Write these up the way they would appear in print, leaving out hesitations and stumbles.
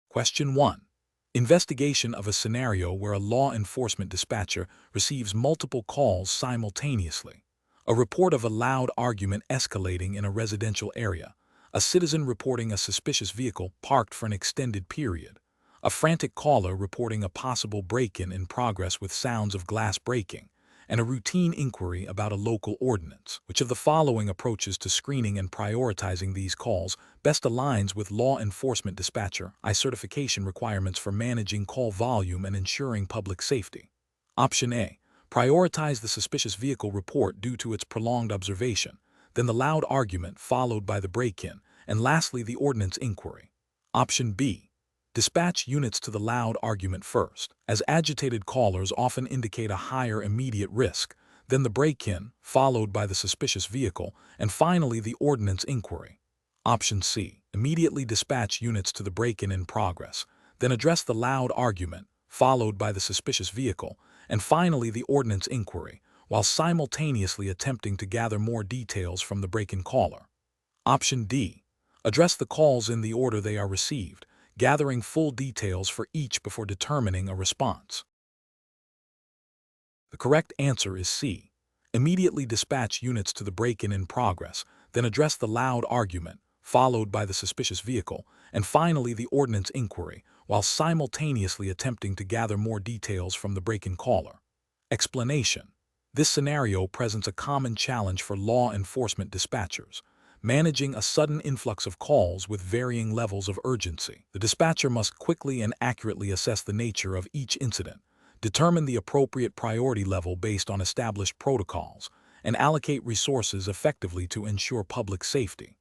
Question 1. Investigation of a scenario where a law enforcement dispatcher receives multiple calls simultaneously. A report of a loud argument escalating in a residential area. A citizen reporting a suspicious vehicle parked for an extended period. A frantic caller reporting a possible break-in in progress with sounds of glass breaking. And a routine inquiry about a local ordinance. Which of the following approaches to screening and prioritizing these calls best aligns with law enforcement dispatcher certification requirements for managing call volume and ensuring public safety? Option A. Prioritize the suspicious vehicle report due to its prolonged observation, then the loud argument followed by the break-in, and lastly the ordinance inquiry. Option B. Dispatch units to the loud argument first, as agitated callers often indicate a higher immediate risk, then the break-in, followed by the suspicious vehicle, and finally the ordinance inquiry. Option C. Immediately dispatch units to the break-in in progress, then address the loud argument, followed by the suspicious vehicle, and finally the ordinance inquiry, while simultaneously attempting to gather more details from the break-in caller. Option D. Address the calls in the order they are received, gathering full details for each before determining a response. The correct answer is C. Immediately dispatch units to the break-in in progress, then address the loud argument, followed by the suspicious vehicle, and finally the ordinance inquiry, while simultaneously attempting to gather more details from the break-in caller. Explanation. This scenario presents a common challenge for law enforcement dispatchers. Managing a sudden influx of calls with varying levels of urgency. The dispatcher must quickly and accurately assess the nature of each incident, determine the appropriate priority level based on established protocols, and allocate resources effectively to ensure public safety.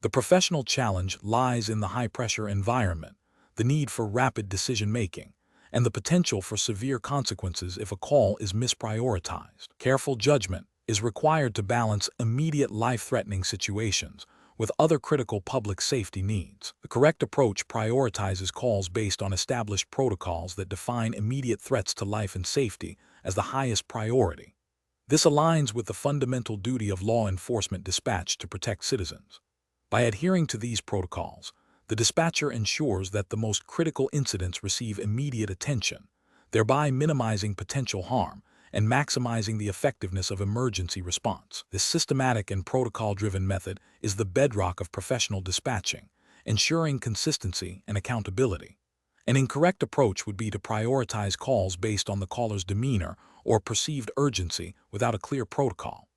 The professional challenge lies in the high-pressure environment, the need for rapid decision-making, and the potential for severe consequences if a call is misprioritized. Careful judgment is required to balance immediate life-threatening situations with other critical public safety needs. The correct approach prioritizes calls based on established protocols that define immediate threats to life and safety as the highest priority. This aligns with the fundamental duty of law enforcement dispatch to protect citizens. By adhering to these protocols, the dispatcher ensures that the most critical incidents receive immediate attention, thereby minimizing potential harm and maximizing the effectiveness of emergency response. This systematic and protocol-driven method is the bedrock of professional dispatching, ensuring consistency and accountability. An incorrect approach would be to prioritize calls based on the caller's demeanor or perceived urgency without a clear protocol.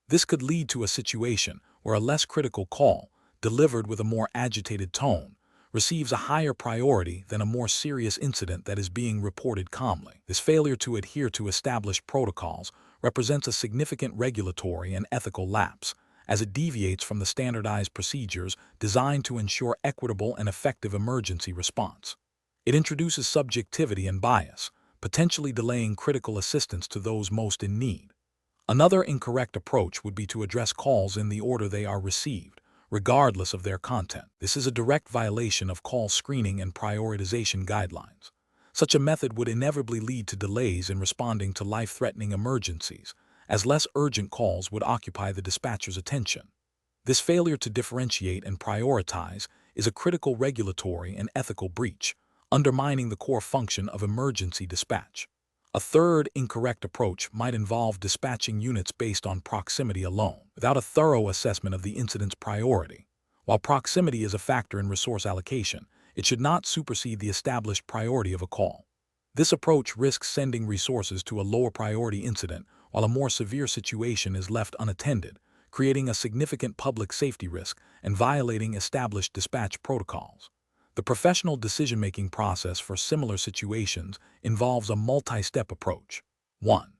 This could lead to a situation where a less critical call, delivered with a more agitated tone, receives a higher priority than a more serious incident that is being reported calmly. This failure to adhere to established protocols represents a significant regulatory and ethical lapse, as it deviates from the standardized procedures designed to ensure equitable and effective emergency response. It introduces subjectivity and bias, potentially delaying critical assistance to those most in need. Another incorrect approach would be to address calls in the order they are received, regardless of their content. This is a direct violation of call screening and prioritization guidelines. Such a method would inevitably lead to delays in responding to life-threatening emergencies, as less urgent calls would occupy the dispatcher's attention. This failure to differentiate and prioritize is a critical regulatory and ethical breach, undermining the core function of emergency dispatch. A third incorrect approach might involve dispatching units based on proximity alone, without a thorough assessment of the incident's priority. While proximity is a factor in resource allocation, it should not supersede the established priority of a call. This approach risks sending resources to a lower priority incident while a more severe situation is left unattended, creating a significant public safety risk and violating established dispatch protocols. The professional decision-making process for similar situations involves a multi-step approach. 1.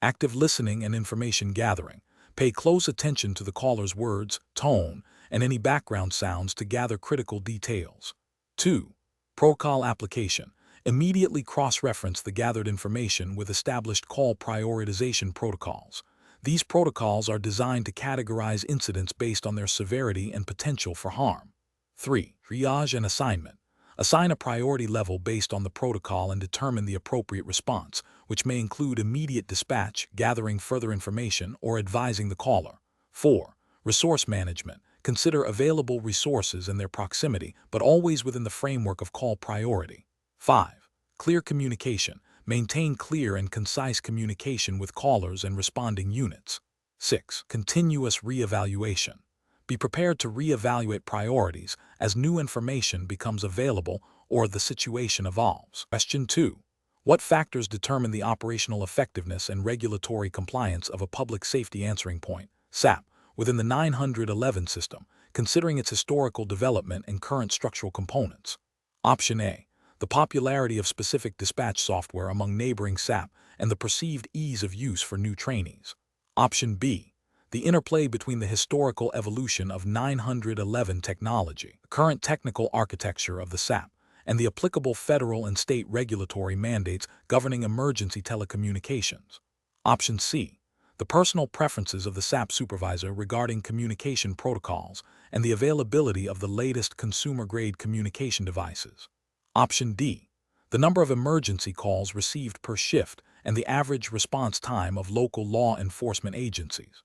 Active listening and information gathering. Pay close attention to the caller's words, tone, and any background sounds to gather critical details. 2. Protocol application. Immediately cross-reference the gathered information with established call prioritization protocols. These protocols are designed to categorize incidents based on their severity and potential for harm. 3. Triage and assignment. Assign a priority level based on the protocol and determine the appropriate response, which may include immediate dispatch, gathering further information, or advising the caller. 4. Resource management. Consider available resources and their proximity, but always within the framework of call priority. 5. Clear communication. Maintain clear and concise communication with callers and responding units. 6. Continuous reevaluation. Be prepared to reevaluate priorities as new information becomes available or the situation evolves. Question 2. What factors determine the operational effectiveness and regulatory compliance of a public safety answering point, SAP, within the 911 system, considering its historical development and current structural components? Option A. The popularity of specific dispatch software among neighboring SAP and the perceived ease of use for new trainees. Option B. The interplay between the historical evolution of 911 technology, the current technical architecture of the SAP, and the applicable federal and state regulatory mandates governing emergency telecommunications. Option C. The personal preferences of the SAP supervisor regarding communication protocols and the availability of the latest consumer-grade communication devices. Option D. The number of emergency calls received per shift and the average response time of local law enforcement agencies.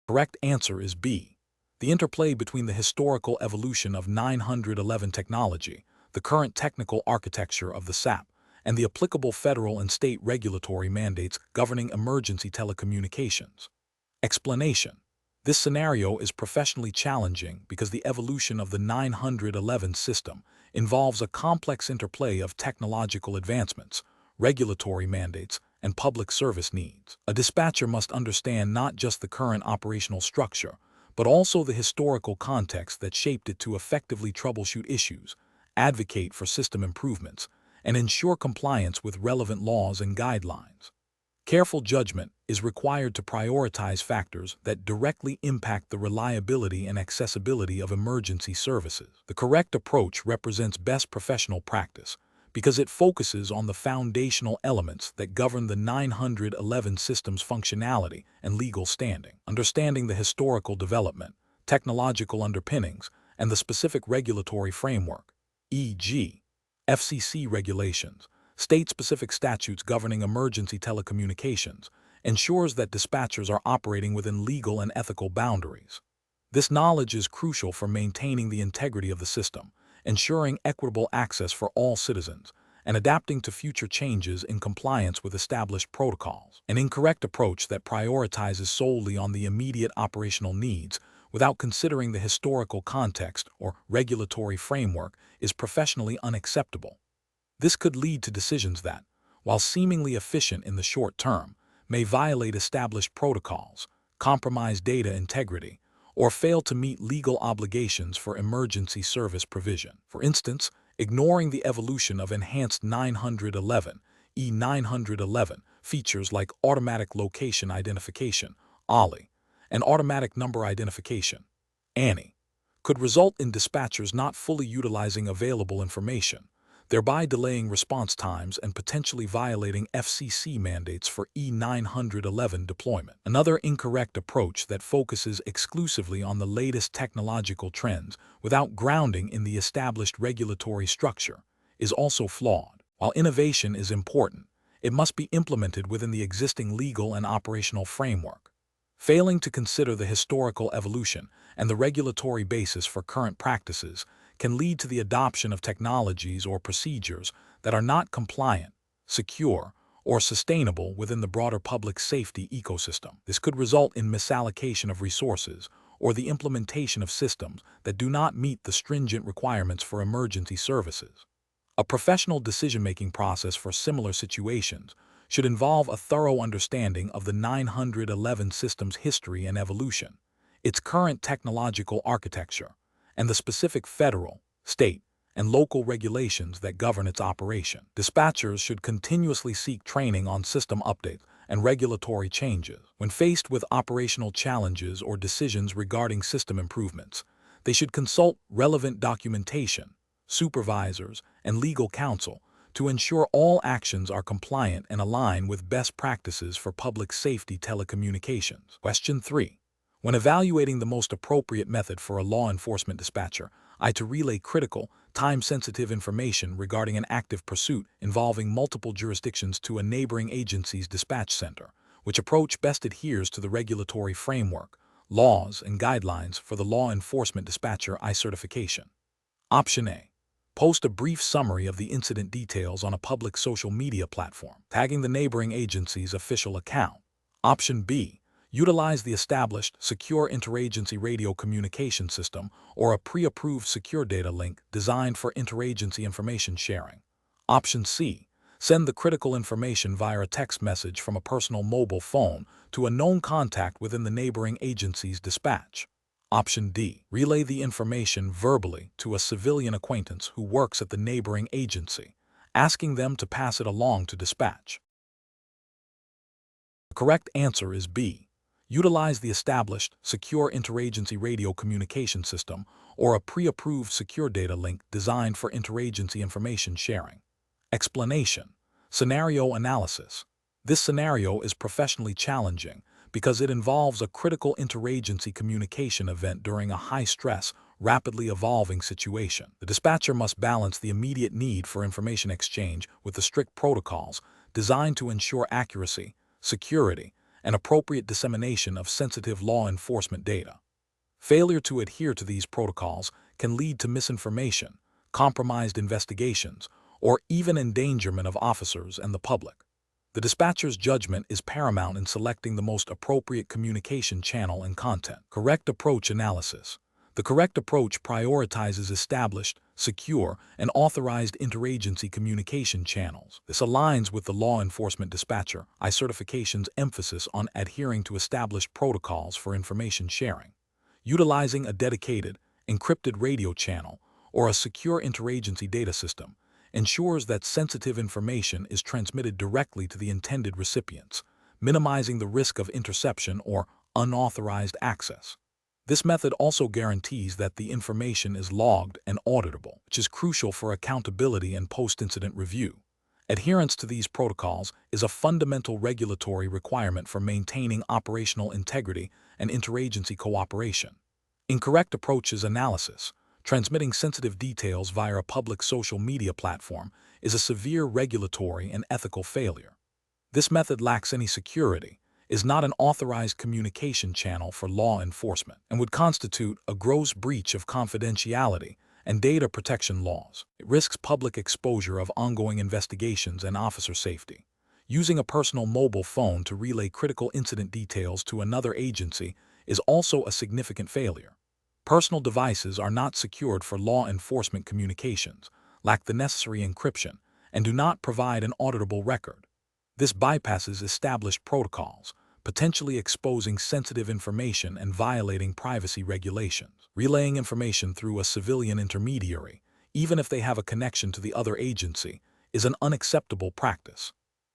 Correct answer is B. The interplay between the historical evolution of 911 technology, the current technical architecture of the SAP, and the applicable federal and state regulatory mandates governing emergency telecommunications. Explanation. This scenario is professionally challenging because the evolution of the 911 system involves a complex interplay of technological advancements, regulatory mandates, and public service needs. A dispatcher must understand not just the current operational structure, but also the historical context that shaped it to effectively troubleshoot issues, advocate for system improvements, and ensure compliance with relevant laws and guidelines. Careful judgment is required to prioritize factors that directly impact the reliability and accessibility of emergency services. The correct approach represents best professional practice because it focuses on the foundational elements that govern the 911 system's functionality and legal standing. Understanding the historical development, technological underpinnings, and the specific regulatory framework, e.g., FCC regulations, state-specific statutes governing emergency telecommunications, ensures that dispatchers are operating within legal and ethical boundaries. This knowledge is crucial for maintaining the integrity of the system, ensuring equitable access for all citizens, and adapting to future changes in compliance with established protocols. An incorrect approach that prioritizes solely on the immediate operational needs without considering the historical context or regulatory framework is professionally unacceptable. This could lead to decisions that, while seemingly efficient in the short term, may violate established protocols, compromise data integrity, or fail to meet legal obligations for emergency service provision. For instance, ignoring the evolution of enhanced 911, E911 features like automatic location identification, OLI, and automatic number identification, ANI, could result in dispatchers not fully utilizing available information, thereby delaying response times and potentially violating FCC mandates for E911 deployment. Another incorrect approach that focuses exclusively on the latest technological trends without grounding in the established regulatory structure is also flawed. While innovation is important, it must be implemented within the existing legal and operational framework. Failing to consider the historical evolution and the regulatory basis for current practices can lead to the adoption of technologies or procedures that are not compliant, secure, or sustainable within the broader public safety ecosystem. This could result in misallocation of resources or the implementation of systems that do not meet the stringent requirements for emergency services. A professional decision-making process for similar situations should involve a thorough understanding of the 911 system's history and evolution, its current technological architecture, and the specific federal, state, and local regulations that govern its operation. Dispatchers should continuously seek training on system updates and regulatory changes. When faced with operational challenges or decisions regarding system improvements, they should consult relevant documentation, supervisors, and legal counsel to ensure all actions are compliant and align with best practices for public safety telecommunications. Question 3. When evaluating the most appropriate method for a law enforcement dispatcher, to relay critical, time-sensitive information regarding an active pursuit involving multiple jurisdictions to a neighboring agency's dispatch center, which approach best adheres to the regulatory framework, laws, and guidelines for the law enforcement dispatcher certification. Option A. Post a brief summary of the incident details on a public social media platform, tagging the neighboring agency's official account. Option B. Utilize the established secure interagency radio communication system or a pre-approved secure data link designed for interagency information sharing. Option C. Send the critical information via a text message from a personal mobile phone to a known contact within the neighboring agency's dispatch. Option D. Relay the information verbally to a civilian acquaintance who works at the neighboring agency, asking them to pass it along to dispatch. The correct answer is B. Utilize the established secure interagency radio communication system or a pre-approved secure data link designed for interagency information sharing. Explanation. Scenario analysis. This scenario is professionally challenging because it involves a critical interagency communication event during a high-stress, rapidly evolving situation. The dispatcher must balance the immediate need for information exchange with the strict protocols designed to ensure accuracy, security, and appropriate dissemination of sensitive law enforcement data. Failure to adhere to these protocols can lead to misinformation, compromised investigations, or even endangerment of officers and the public. The dispatcher's judgment is paramount in selecting the most appropriate communication channel and content. Correct approach analysis. The correct approach prioritizes established, secure, and authorized interagency communication channels. This aligns with the law enforcement dispatcher certification's emphasis on adhering to established protocols for information sharing. Utilizing a dedicated, encrypted radio channel or a secure interagency data system ensures that sensitive information is transmitted directly to the intended recipients, minimizing the risk of interception or unauthorized access. This method also guarantees that the information is logged and auditable, which is crucial for accountability and post-incident review. Adherence to these protocols is a fundamental regulatory requirement for maintaining operational integrity and interagency cooperation. Incorrect approaches analysis. Transmitting sensitive details via a public social media platform is a severe regulatory and ethical failure. This method lacks any security, is not an authorized communication channel for law enforcement, and would constitute a gross breach of confidentiality and data protection laws. It risks public exposure of ongoing investigations and officer safety. Using a personal mobile phone to relay critical incident details to another agency is also a significant failure. Personal devices are not secured for law enforcement communications, lack the necessary encryption, and do not provide an auditable record. This bypasses established protocols, potentially exposing sensitive information and violating privacy regulations. Relaying information through a civilian intermediary, even if they have a connection to the other agency, is an unacceptable practice.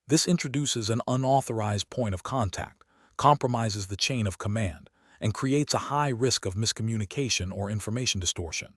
This introduces an unauthorized point of contact, compromises the chain of command, and creates a high risk of miscommunication or information distortion.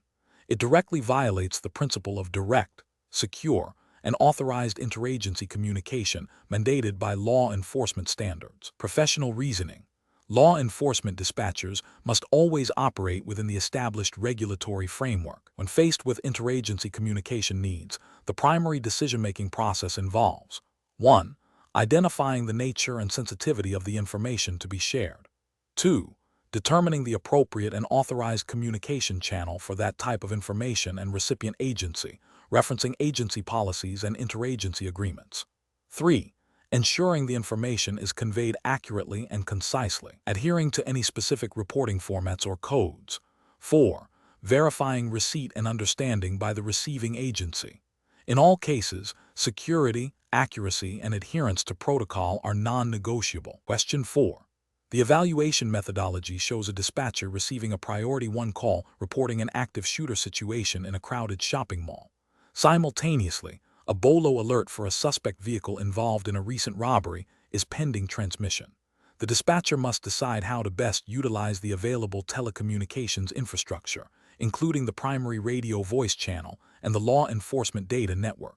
It directly violates the principle of direct, secure, and authorized interagency communication mandated by law enforcement standards. Professional reasoning. Law enforcement dispatchers must always operate within the established regulatory framework. When faced with interagency communication needs, the primary decision-making process involves 1. Identifying the nature and sensitivity of the information to be shared. 2. Determining the appropriate and authorized communication channel for that type of information and recipient agency, referencing agency policies and interagency agreements. 3. Ensuring the information is conveyed accurately and concisely, adhering to any specific reporting formats or codes. 4. Verifying receipt and understanding by the receiving agency. In all cases, security, accuracy, and adherence to protocol are non-negotiable. Question 4. The evaluation methodology shows a dispatcher receiving a priority 1 call reporting an active shooter situation in a crowded shopping mall. Simultaneously, a BOLO alert for a suspect vehicle involved in a recent robbery is pending transmission. The dispatcher must decide how to best utilize the available telecommunications infrastructure, including the primary radio voice channel and the law enforcement data network.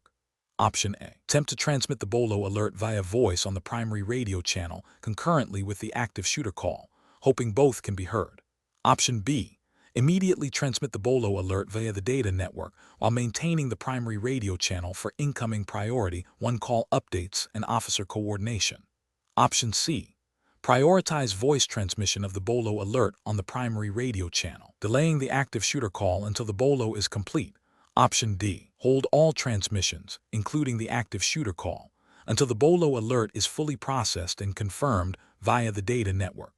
Option A. Attempt to transmit the BOLO alert via voice on the primary radio channel concurrently with the active shooter call, hoping both can be heard. Option B. Immediately transmit the BOLO alert via the data network while maintaining the primary radio channel for incoming priority 1 call updates and officer coordination. Option C. Prioritize voice transmission of the BOLO alert on the primary radio channel, delaying the active shooter call until the BOLO is complete. Option D. Hold all transmissions, including the active shooter call, until the BOLO alert is fully processed and confirmed via the data network.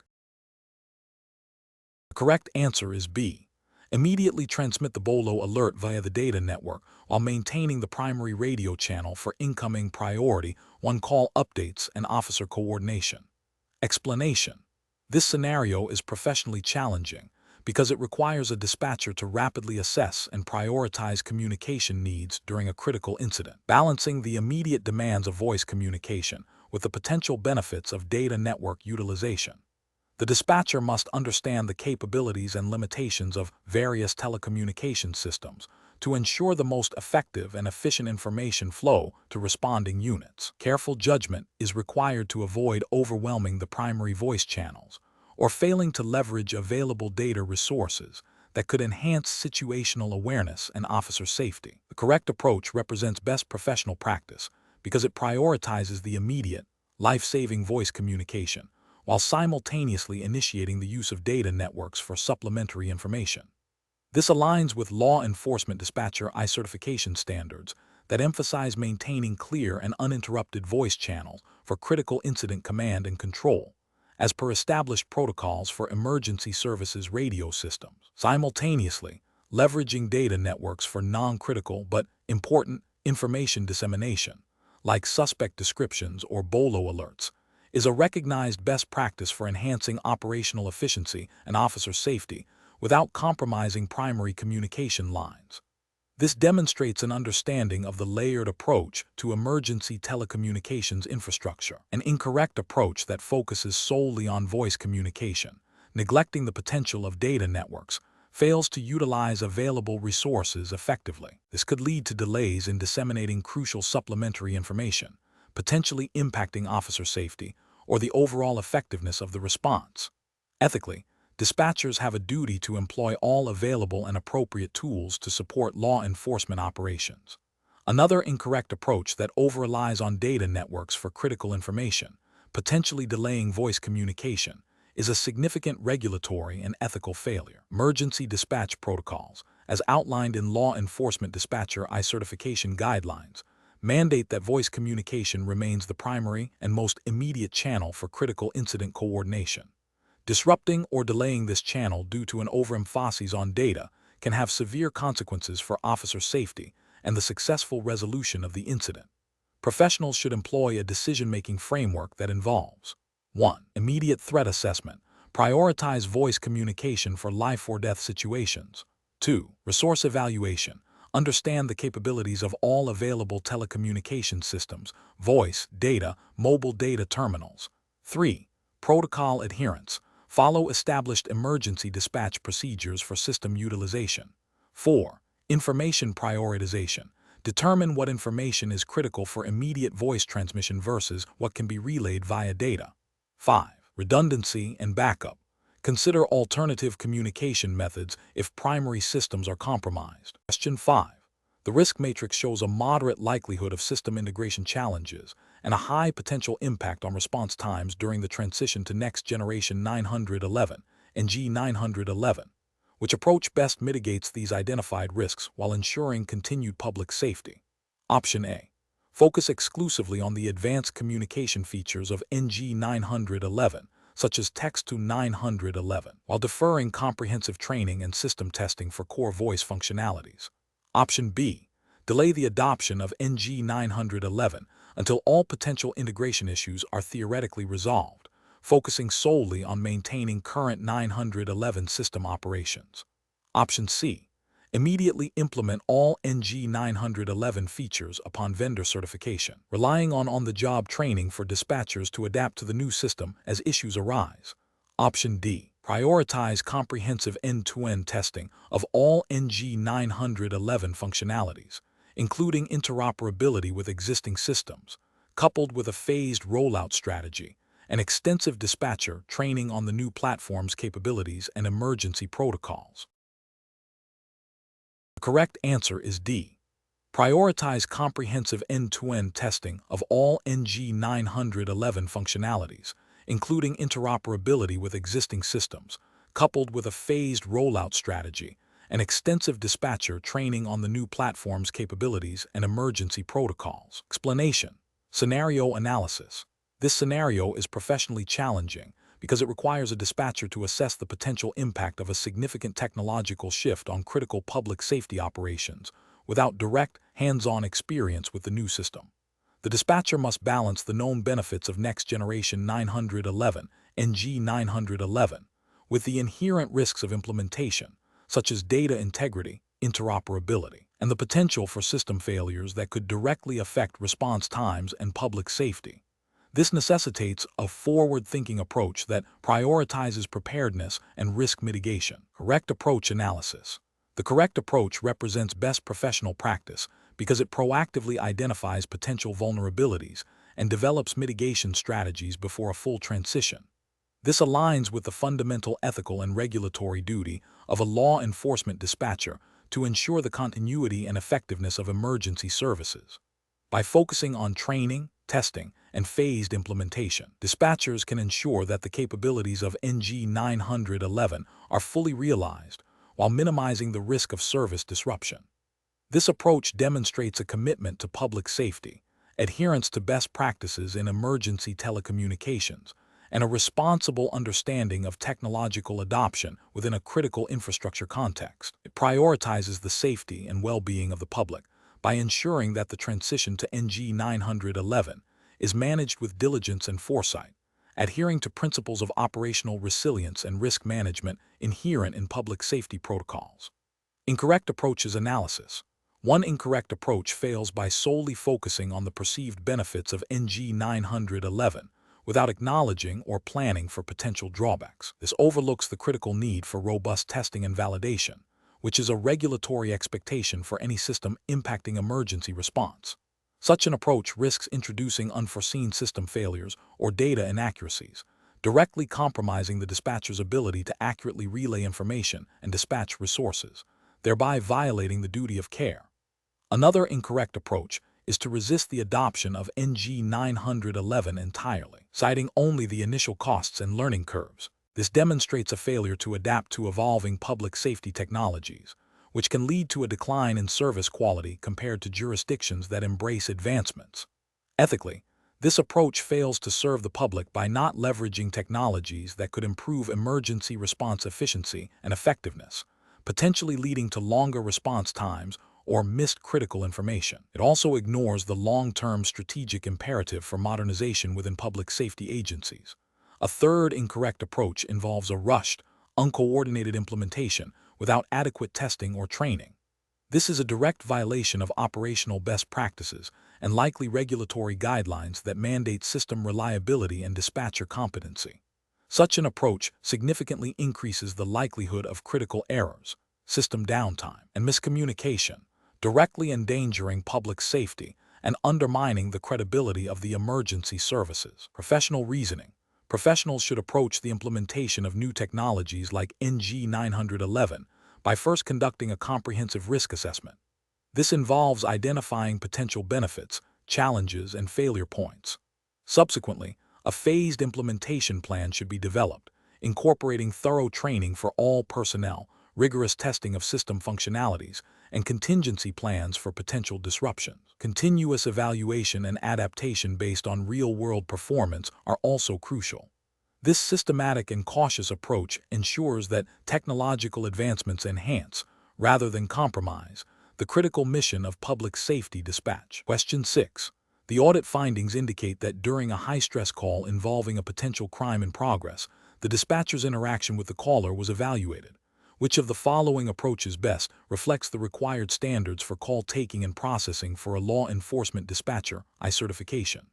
The correct answer is B. Immediately transmit the BOLO alert via the data network while maintaining the primary radio channel for incoming priority 1 call updates and officer coordination. Explanation. This scenario is professionally challenging because it requires a dispatcher to rapidly assess and prioritize communication needs during a critical incident, balancing the immediate demands of voice communication with the potential benefits of data network utilization. The dispatcher must understand the capabilities and limitations of various telecommunication systems to ensure the most effective and efficient information flow to responding units. Careful judgment is required to avoid overwhelming the primary voice channels or failing to leverage available data resources that could enhance situational awareness and officer safety. The correct approach represents best professional practice because it prioritizes the immediate, life-saving voice communication while simultaneously initiating the use of data networks for supplementary information. This aligns with law enforcement dispatcher certification standards that emphasize maintaining clear and uninterrupted voice channels for critical incident command and control, as per established protocols for emergency services radio systems. Simultaneously, leveraging data networks for non-critical but important information dissemination, like suspect descriptions or BOLO alerts, is a recognized best practice for enhancing operational efficiency and officer safety without compromising primary communication lines. This demonstrates an understanding of the layered approach to emergency telecommunications infrastructure, an incorrect approach that focuses solely on voice communication, neglecting the potential of data networks, fails to utilize available resources effectively. This could lead to delays in disseminating crucial supplementary information, potentially impacting officer safety or the overall effectiveness of the response. Ethically, dispatchers have a duty to employ all available and appropriate tools to support law enforcement operations. Another incorrect approach that over-relies on data networks for critical information, potentially delaying voice communication, is a significant regulatory and ethical failure. Emergency dispatch protocols, as outlined in law enforcement dispatcher certification guidelines, mandate that voice communication remains the primary and most immediate channel for critical incident coordination. Disrupting or delaying this channel due to an overemphasis on data can have severe consequences for officer safety and the successful resolution of the incident. Professionals should employ a decision-making framework that involves 1. Immediate threat assessment. Prioritize voice communication for life or death situations. 2. Resource evaluation. Understand the capabilities of all available telecommunication systems, voice, data, mobile data terminals. 3. Protocol adherence. Follow established emergency dispatch procedures for system utilization. 4. Information prioritization. Determine what information is critical for immediate voice transmission versus what can be relayed via data. 5. Redundancy and backup. Consider alternative communication methods if primary systems are compromised. Question 5. The risk matrix shows a moderate likelihood of system integration challenges and a high potential impact on response times during the transition to next generation 911 and G911. Which approach best mitigates these identified risks while ensuring continued public safety? Option A. Focus exclusively on the advanced communication features of NG911, such as text to 911, while deferring comprehensive training and system testing for core voice functionalities. Option B. Delay the adoption of NG911 until all potential integration issues are theoretically resolved, focusing solely on maintaining current 911 system operations. Option C. Immediately implement all NG911 features upon vendor certification, relying on on-the-job training for dispatchers to adapt to the new system as issues arise. Option D. Prioritize comprehensive end-to-end testing of all NG911 functionalities, including interoperability with existing systems, coupled with a phased rollout strategy and extensive dispatcher training on the new platform's capabilities and emergency protocols. The correct answer is D. Prioritize comprehensive end-to-end testing of all NG911 functionalities, including interoperability with existing systems, coupled with a phased rollout strategy and extensive dispatcher training on the new platform's capabilities and emergency protocols. Explanation. Scenario analysis. This scenario is professionally challenging because it requires a dispatcher to assess the potential impact of a significant technological shift on critical public safety operations without direct, hands-on experience with the new system. The dispatcher must balance the known benefits of next-generation 911 (NG 911) with the inherent risks of implementation, such as data integrity, interoperability, and the potential for system failures that could directly affect response times and public safety. This necessitates a forward-thinking approach that prioritizes preparedness and risk mitigation. Correct approach analysis. The correct approach represents best professional practice because it proactively identifies potential vulnerabilities and develops mitigation strategies before a full transition. This aligns with the fundamental ethical and regulatory duty of a law enforcement dispatcher to ensure the continuity and effectiveness of emergency services. By focusing on training, testing, and phased implementation, dispatchers can ensure that the capabilities of NG 911 are fully realized while minimizing the risk of service disruption. This approach demonstrates a commitment to public safety, adherence to best practices in emergency telecommunications, and a responsible understanding of technological adoption within a critical infrastructure context. It prioritizes the safety and well-being of the public by ensuring that the transition to NG 911 is managed with diligence and foresight, adhering to principles of operational resilience and risk management inherent in public safety protocols. Incorrect approaches analysis. One incorrect approach fails by solely focusing on the perceived benefits of NG 911 without acknowledging or planning for potential drawbacks. This overlooks the critical need for robust testing and validation, which is a regulatory expectation for any system impacting emergency response. Such an approach risks introducing unforeseen system failures or data inaccuracies, directly compromising the dispatcher's ability to accurately relay information and dispatch resources, thereby violating the duty of care. Another incorrect approach is to resist the adoption of NG 911 entirely, citing only the initial costs and learning curves. This demonstrates a failure to adapt to evolving public safety technologies, which can lead to a decline in service quality compared to jurisdictions that embrace advancements. Ethically, this approach fails to serve the public by not leveraging technologies that could improve emergency response efficiency and effectiveness, potentially leading to longer response times or missed critical information. It also ignores the long-term strategic imperative for modernization within public safety agencies. A third incorrect approach involves a rushed, uncoordinated implementation without adequate testing or training. This is a direct violation of operational best practices and likely regulatory guidelines that mandate system reliability and dispatcher competency. Such an approach significantly increases the likelihood of critical errors, system downtime, and miscommunication, directly endangering public safety and undermining the credibility of the emergency services. Professional reasoning. Professionals should approach the implementation of new technologies like NG 911 by first conducting a comprehensive risk assessment. This involves identifying potential benefits, challenges, and failure points. Subsequently, a phased implementation plan should be developed, incorporating thorough training for all personnel, rigorous testing of system functionalities, and contingency plans for potential disruptions. Continuous evaluation and adaptation based on real-world performance are also crucial. This systematic and cautious approach ensures that technological advancements enhance, rather than compromise, the critical mission of public safety dispatch. Question 6. The audit findings indicate that during a high-stress call involving a potential crime in progress, the dispatcher's interaction with the caller was evaluated. Which of the following approaches best reflects the required standards for call taking and processing for a law enforcement dispatcher certification?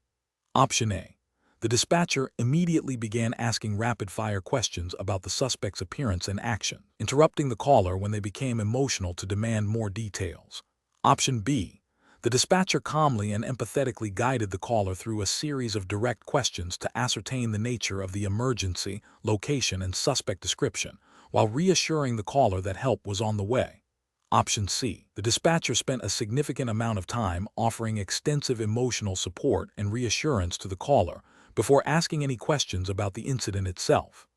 Option A. The dispatcher immediately began asking rapid-fire questions about the suspect's appearance and action, interrupting the caller when they became emotional to demand more details. Option B. The dispatcher calmly and empathetically guided the caller through a series of direct questions to ascertain the nature of the emergency, location, and suspect description, while reassuring the caller that help was on the way. Option C. The dispatcher spent a significant amount of time offering extensive emotional support and reassurance to the caller before asking any questions about the incident itself.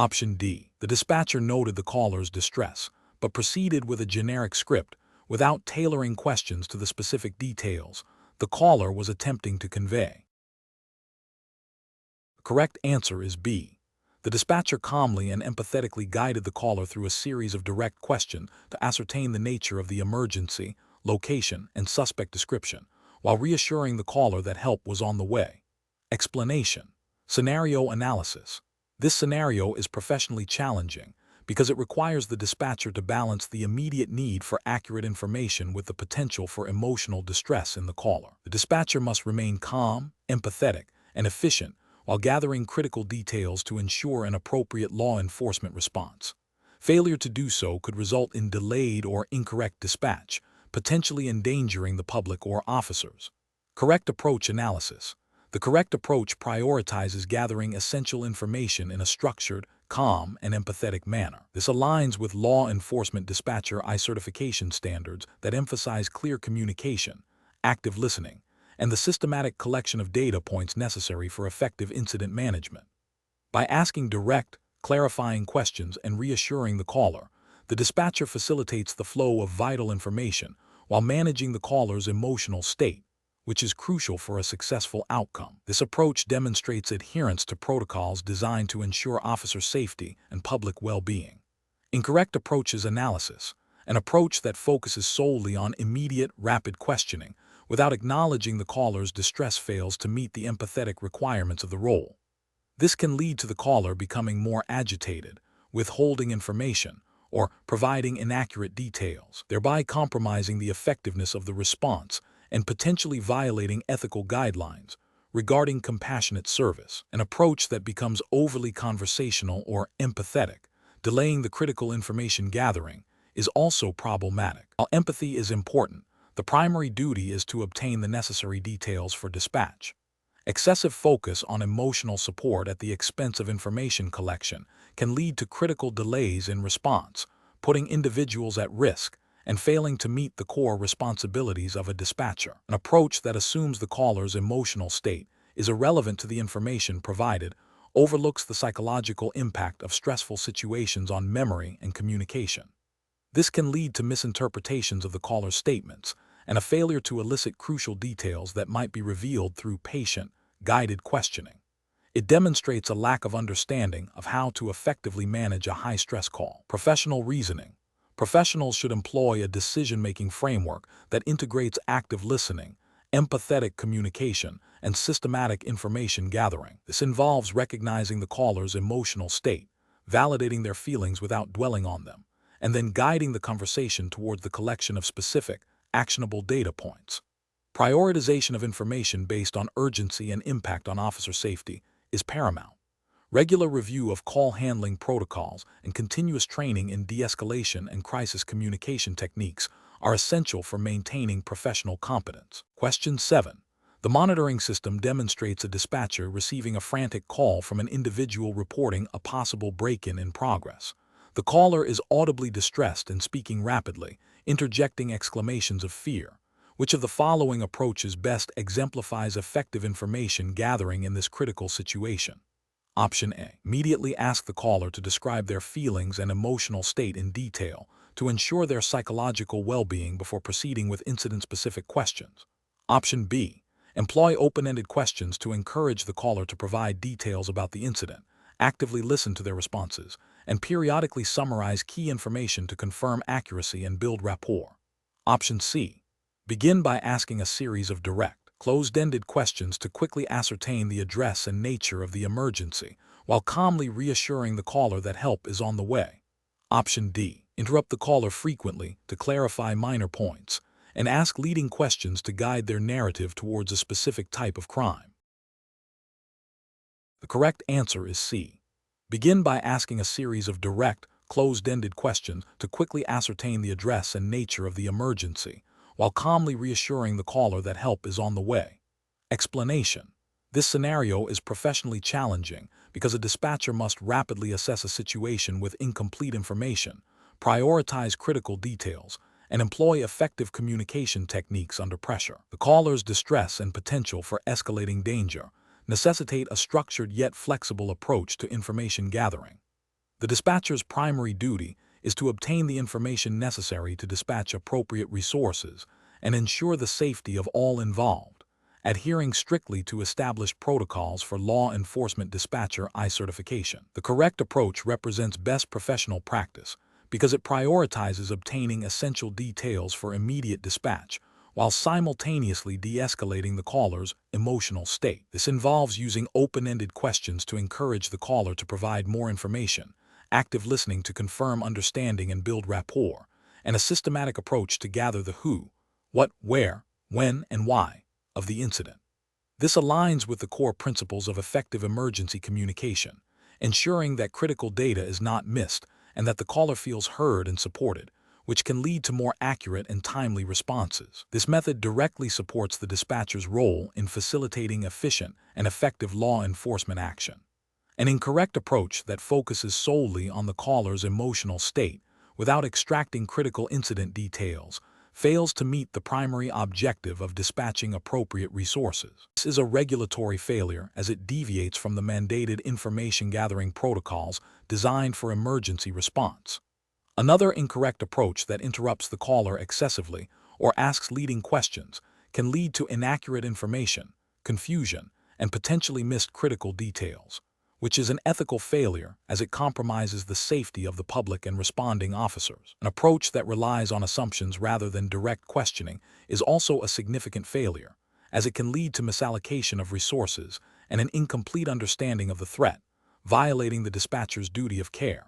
Option D. The dispatcher noted the caller's distress, but proceeded with a generic script without tailoring questions to the specific details the caller was attempting to convey. The correct answer is B. The dispatcher calmly and empathetically guided the caller through a series of direct questions to ascertain the nature of the emergency, location, and suspect description, while reassuring the caller that help was on the way. Explanation. Scenario analysis. This scenario is professionally challenging because it requires the dispatcher to balance the immediate need for accurate information with the potential for emotional distress in the caller. The dispatcher must remain calm, empathetic, and efficient while gathering critical details to ensure an appropriate law enforcement response. Failure to do so could result in delayed or incorrect dispatch, potentially endangering the public or officers. Correct approach analysis. The correct approach prioritizes gathering essential information in a structured, calm, and empathetic manner. This aligns with law enforcement dispatcher certification standards that emphasize clear communication, active listening, and the systematic collection of data points necessary for effective incident management. By asking direct, clarifying questions and reassuring the caller, the dispatcher facilitates the flow of vital information while managing the caller's emotional state, which is crucial for a successful outcome. This approach demonstrates adherence to protocols designed to ensure officer safety and public well-being. Incorrect approaches analysis, an approach that focuses solely on immediate, rapid questioning without acknowledging the caller's distress, fails to meet the empathetic requirements of the role. This can lead to the caller becoming more agitated, withholding information, or providing inaccurate details, thereby compromising the effectiveness of the response and potentially violating ethical guidelines regarding compassionate service. An approach that becomes overly conversational or empathetic, delaying the critical information gathering, is also problematic. While empathy is important, the primary duty is to obtain the necessary details for dispatch. Excessive focus on emotional support at the expense of information collection can lead to critical delays in response, putting individuals at risk and failing to meet the core responsibilities of a dispatcher. An approach that assumes the caller's emotional state is irrelevant to the information provided overlooks the psychological impact of stressful situations on memory and communication. This can lead to misinterpretations of the caller's statements and a failure to elicit crucial details that might be revealed through patient, guided questioning. It demonstrates a lack of understanding of how to effectively manage a high-stress call. Professional reasoning. Professionals should employ a decision-making framework that integrates active listening, empathetic communication, and systematic information gathering. This involves recognizing the caller's emotional state, validating their feelings without dwelling on them, and then guiding the conversation towards the collection of specific, actionable data points. Prioritization of information based on urgency and impact on officer safety is paramount. Regular review of call handling protocols and continuous training in de-escalation and crisis communication techniques are essential for maintaining professional competence. Question 7. The monitoring system demonstrates a dispatcher receiving a frantic call from an individual reporting a possible break-in in progress. The caller is audibly distressed and speaking rapidly, interjecting exclamations of fear. Which of the following approaches best exemplifies effective information gathering in this critical situation? Option A. Immediately ask the caller to describe their feelings and emotional state in detail to ensure their psychological well-being before proceeding with incident-specific questions. Option B. Employ open-ended questions to encourage the caller to provide details about the incident, actively listen to their responses, and periodically summarize key information to confirm accuracy and build rapport. Option C. Begin by asking a series of direct, closed-ended questions to quickly ascertain the address and nature of the emergency, while calmly reassuring the caller that help is on the way. Option D. Interrupt the caller frequently to clarify minor points, and ask leading questions to guide their narrative towards a specific type of crime. The correct answer is C. Begin by asking a series of direct, closed-ended questions to quickly ascertain the address and nature of the emergency, while calmly reassuring the caller that help is on the way. Explanation. This scenario is professionally challenging because a dispatcher must rapidly assess a situation with incomplete information, prioritize critical details, and employ effective communication techniques under pressure. The caller's distress and potential for escalating danger necessitate a structured yet flexible approach to information gathering. The dispatcher's primary duty is to obtain the information necessary to dispatch appropriate resources and ensure the safety of all involved, adhering strictly to established protocols for law enforcement dispatcher certification. The correct approach represents best professional practice because it prioritizes obtaining essential details for immediate dispatch while simultaneously de-escalating the caller's emotional state. This involves using open-ended questions to encourage the caller to provide more information, active listening to confirm understanding and build rapport, and a systematic approach to gather the who, what, where, when, and why of the incident. This aligns with the core principles of effective emergency communication, ensuring that critical data is not missed and that the caller feels heard and supported, which can lead to more accurate and timely responses. This method directly supports the dispatcher's role in facilitating efficient and effective law enforcement action. An incorrect approach that focuses solely on the caller's emotional state without extracting critical incident details fails to meet the primary objective of dispatching appropriate resources. This is a regulatory failure as it deviates from the mandated information gathering protocols designed for emergency response. Another incorrect approach that interrupts the caller excessively or asks leading questions can lead to inaccurate information, confusion, and potentially missed critical details, which is an ethical failure as it compromises the safety of the public and responding officers. An approach that relies on assumptions rather than direct questioning is also a significant failure, as it can lead to misallocation of resources and an incomplete understanding of the threat, violating the dispatcher's duty of care.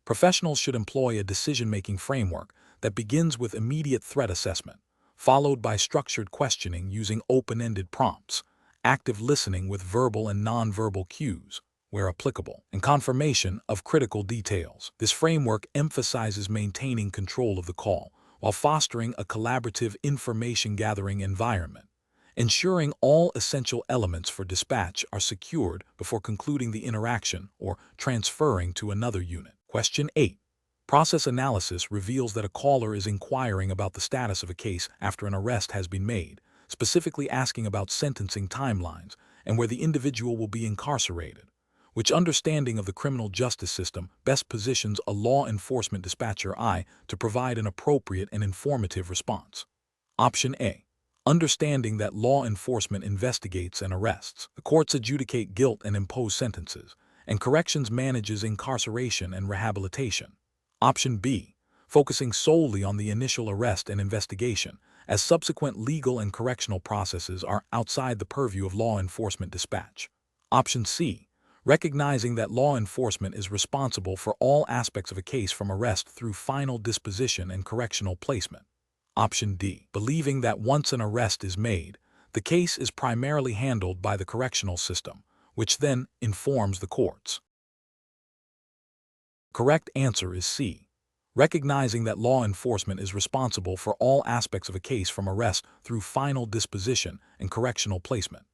Professionals should employ a decision-making framework that begins with immediate threat assessment, followed by structured questioning using open-ended prompts, active listening with verbal and nonverbal cues, where applicable, and confirmation of critical details. This framework emphasizes maintaining control of the call while fostering a collaborative information-gathering environment, ensuring all essential elements for dispatch are secured before concluding the interaction or transferring to another unit. Question 8. Process analysis reveals that a caller is inquiring about the status of a case after an arrest has been made, specifically asking about sentencing timelines and where the individual will be incarcerated. Which understanding of the criminal justice system best positions a law enforcement dispatcher to provide an appropriate and informative response? Option A. Understanding that law enforcement investigates and arrests. The courts adjudicate guilt and impose sentences, and corrections manages incarceration and rehabilitation. Option B. Focusing solely on the initial arrest and investigation, as subsequent legal and correctional processes are outside the purview of law enforcement dispatch. Option C. Recognizing that law enforcement is responsible for all aspects of a case from arrest through final disposition and correctional placement. Option D. Believing that once an arrest is made, the case is primarily handled by the correctional system, which then informs the courts. Correct answer is C. Recognizing that law enforcement is responsible for all aspects of a case from arrest through final disposition and correctional placement.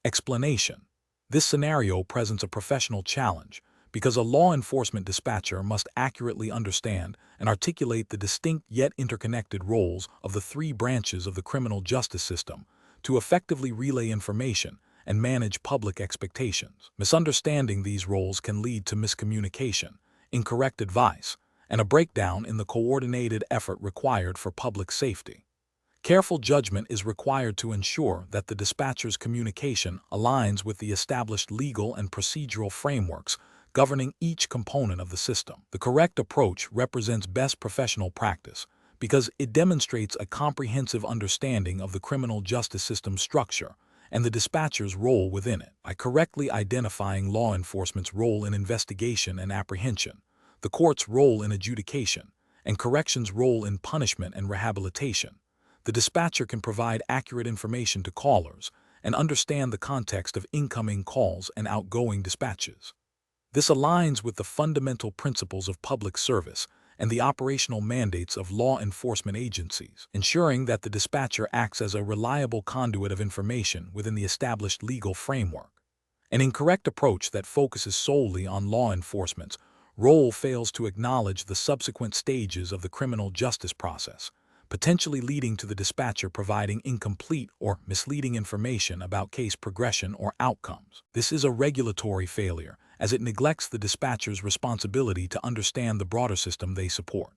Explanation. This scenario presents a professional challenge because a law enforcement dispatcher must accurately understand and articulate the distinct yet interconnected roles of the three branches of the criminal justice system to effectively relay information and manage public expectations. Misunderstanding these roles can lead to miscommunication, incorrect advice, and a breakdown in the coordinated effort required for public safety. Careful judgment is required to ensure that the dispatcher's communication aligns with the established legal and procedural frameworks governing each component of the system. The correct approach represents best professional practice because it demonstrates a comprehensive understanding of the criminal justice system structure and the dispatcher's role within it. By correctly identifying law enforcement's role in investigation and apprehension, the court's role in adjudication, and corrections' role in punishment and rehabilitation, the dispatcher can provide accurate information to callers and understand the context of incoming calls and outgoing dispatches. This aligns with the fundamental principles of public service and the operational mandates of law enforcement agencies, ensuring that the dispatcher acts as a reliable conduit of information within the established legal framework. An incorrect approach that focuses solely on law enforcement's role fails to acknowledge the subsequent stages of the criminal justice process, potentially leading to the dispatcher providing incomplete or misleading information about case progression or outcomes. This is a regulatory failure, as it neglects the dispatcher's responsibility to understand the broader system they support.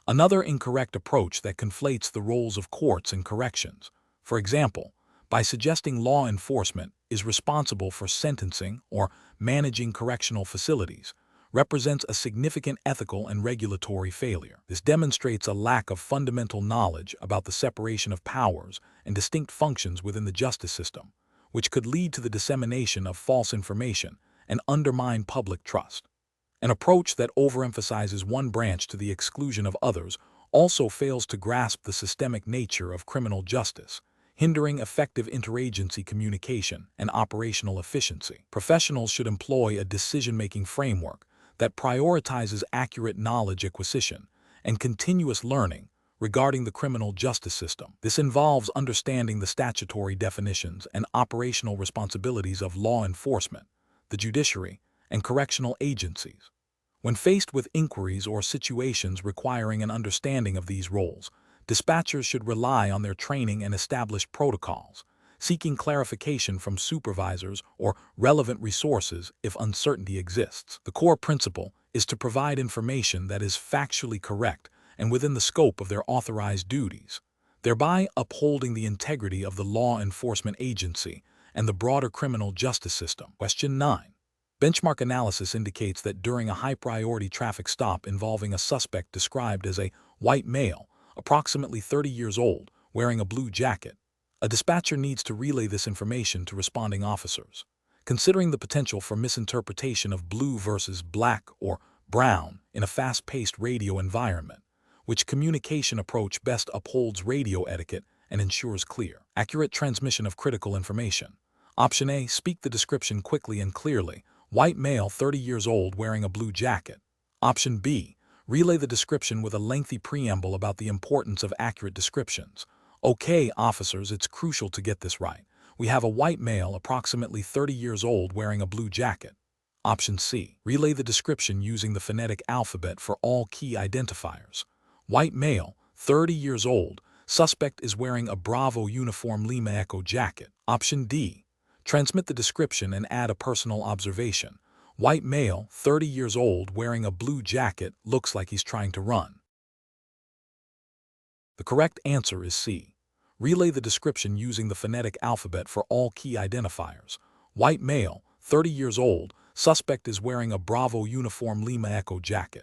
Another incorrect approach that conflates the roles of courts and corrections. For example, by suggesting law enforcement is responsible for sentencing or managing correctional facilities, represents a significant ethical and regulatory failure. This demonstrates a lack of fundamental knowledge about the separation of powers and distinct functions within the justice system, which could lead to the dissemination of false information and undermine public trust. An approach that overemphasizes one branch to the exclusion of others also fails to grasp the systemic nature of criminal justice, hindering effective interagency communication and operational efficiency. Professionals should employ a decision-making framework that prioritizes accurate knowledge acquisition and continuous learning regarding the criminal justice system. This involves understanding the statutory definitions and operational responsibilities of law enforcement, the judiciary, and correctional agencies. When faced with inquiries or situations requiring an understanding of these roles, dispatchers should rely on their training and established protocols, seeking clarification from supervisors or relevant resources if uncertainty exists. The core principle is to provide information that is factually correct and within the scope of their authorized duties, thereby upholding the integrity of the law enforcement agency and the broader criminal justice system. Question 9. Benchmark analysis indicates that during a high-priority traffic stop involving a suspect described as a white male, approximately 30 years old, wearing a blue jacket, a dispatcher needs to relay this information to responding officers. Considering the potential for misinterpretation of blue versus black or brown in a fast-paced radio environment, which communication approach best upholds radio etiquette and ensures clear, accurate transmission of critical information? Option A, speak the description quickly and clearly. White male, 30 years old, wearing a blue jacket. Option B, relay the description with a lengthy preamble about the importance of accurate descriptions. Okay, officers, it's crucial to get this right. We have a white male, approximately 30 years old, wearing a blue jacket. Option C, relay the description using the phonetic alphabet for all key identifiers. White male, 30 years old, suspect is wearing a Bravo uniform Lima Echo jacket. Option D, transmit the description and add a personal observation. White male, 30 years old, wearing a blue jacket, looks like he's trying to run. The correct answer is C. Relay the description using the phonetic alphabet for all key identifiers. White male, 30 years old, suspect is wearing a Bravo uniform Lima Echo jacket.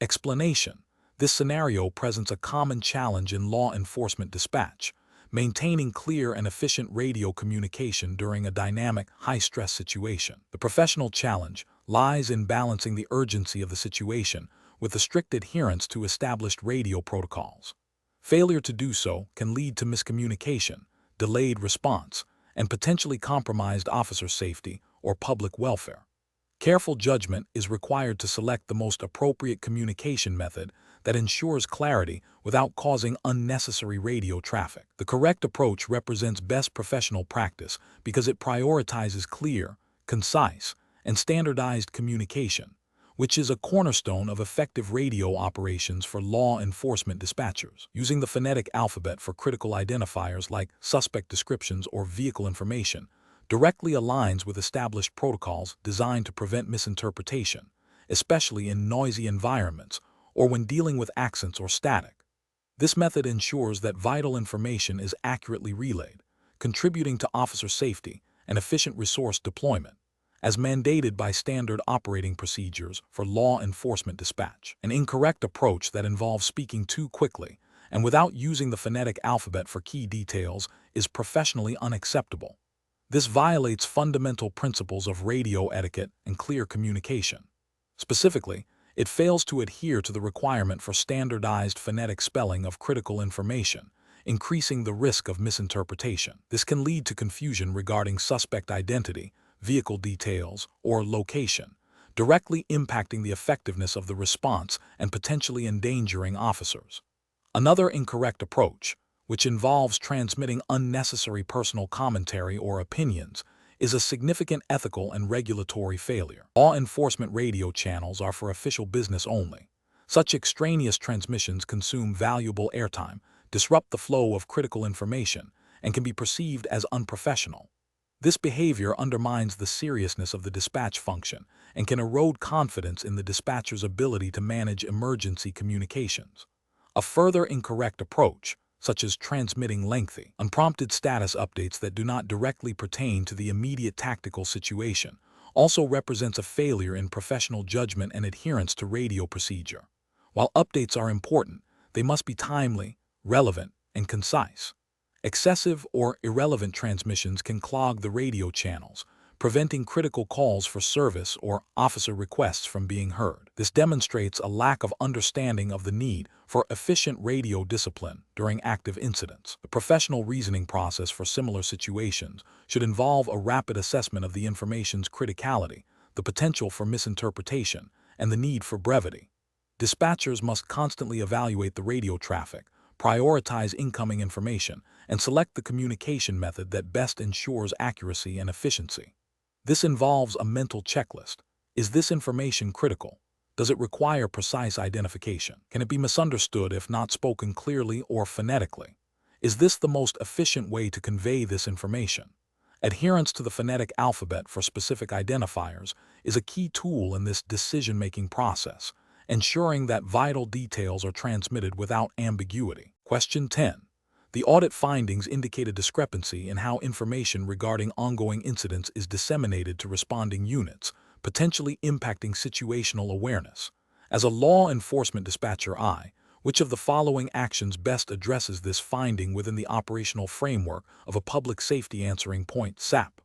Explanation. This scenario presents a common challenge in law enforcement dispatch, maintaining clear and efficient radio communication during a dynamic, high-stress situation. The professional challenge lies in balancing the urgency of the situation with the strict adherence to established radio protocols. Failure to do so can lead to miscommunication, delayed response, and potentially compromised officer safety or public welfare. Careful judgment is required to select the most appropriate communication method that ensures clarity without causing unnecessary radio traffic. The correct approach represents best professional practice because it prioritizes clear, concise, and standardized communication, which is a cornerstone of effective radio operations for law enforcement dispatchers. Using the phonetic alphabet for critical identifiers like suspect descriptions or vehicle information directly aligns with established protocols designed to prevent misinterpretation, especially in noisy environments or when dealing with accents or static. This method ensures that vital information is accurately relayed, contributing to officer safety and efficient resource deployment, as mandated by standard operating procedures for law enforcement dispatch. An incorrect approach that involves speaking too quickly and without using the phonetic alphabet for key details is professionally unacceptable. This violates fundamental principles of radio etiquette and clear communication. Specifically, it fails to adhere to the requirement for standardized phonetic spelling of critical information, increasing the risk of misinterpretation. This can lead to confusion regarding suspect identity, vehicle details, or location, directly impacting the effectiveness of the response and potentially endangering officers. Another incorrect approach, which involves transmitting unnecessary personal commentary or opinions, is a significant ethical and regulatory failure. Law enforcement radio channels are for official business only. Such extraneous transmissions consume valuable airtime, disrupt the flow of critical information, and can be perceived as unprofessional. This behavior undermines the seriousness of the dispatch function and can erode confidence in the dispatcher's ability to manage emergency communications. A further incorrect approach, such as transmitting lengthy, unprompted status updates that do not directly pertain to the immediate tactical situation, also represents a failure in professional judgment and adherence to radio procedure. While updates are important, they must be timely, relevant, and concise. Excessive or irrelevant transmissions can clog the radio channels, preventing critical calls for service or officer requests from being heard. This demonstrates a lack of understanding of the need for efficient radio discipline during active incidents. The professional reasoning process for similar situations should involve a rapid assessment of the information's criticality, the potential for misinterpretation, and the need for brevity. Dispatchers must constantly evaluate the radio traffic, prioritize incoming information, and select the communication method that best ensures accuracy and efficiency. This involves a mental checklist. Is this information critical? Does it require precise identification? Can it be misunderstood if not spoken clearly or phonetically? Is this the most efficient way to convey this information? Adherence to the phonetic alphabet for specific identifiers is a key tool in this decision-making process, ensuring that vital details are transmitted without ambiguity. Question 10. The audit findings indicate a discrepancy in how information regarding ongoing incidents is disseminated to responding units, potentially impacting situational awareness. As a law enforcement dispatcher, which of the following actions best addresses this finding within the operational framework of a public safety answering point (SAP?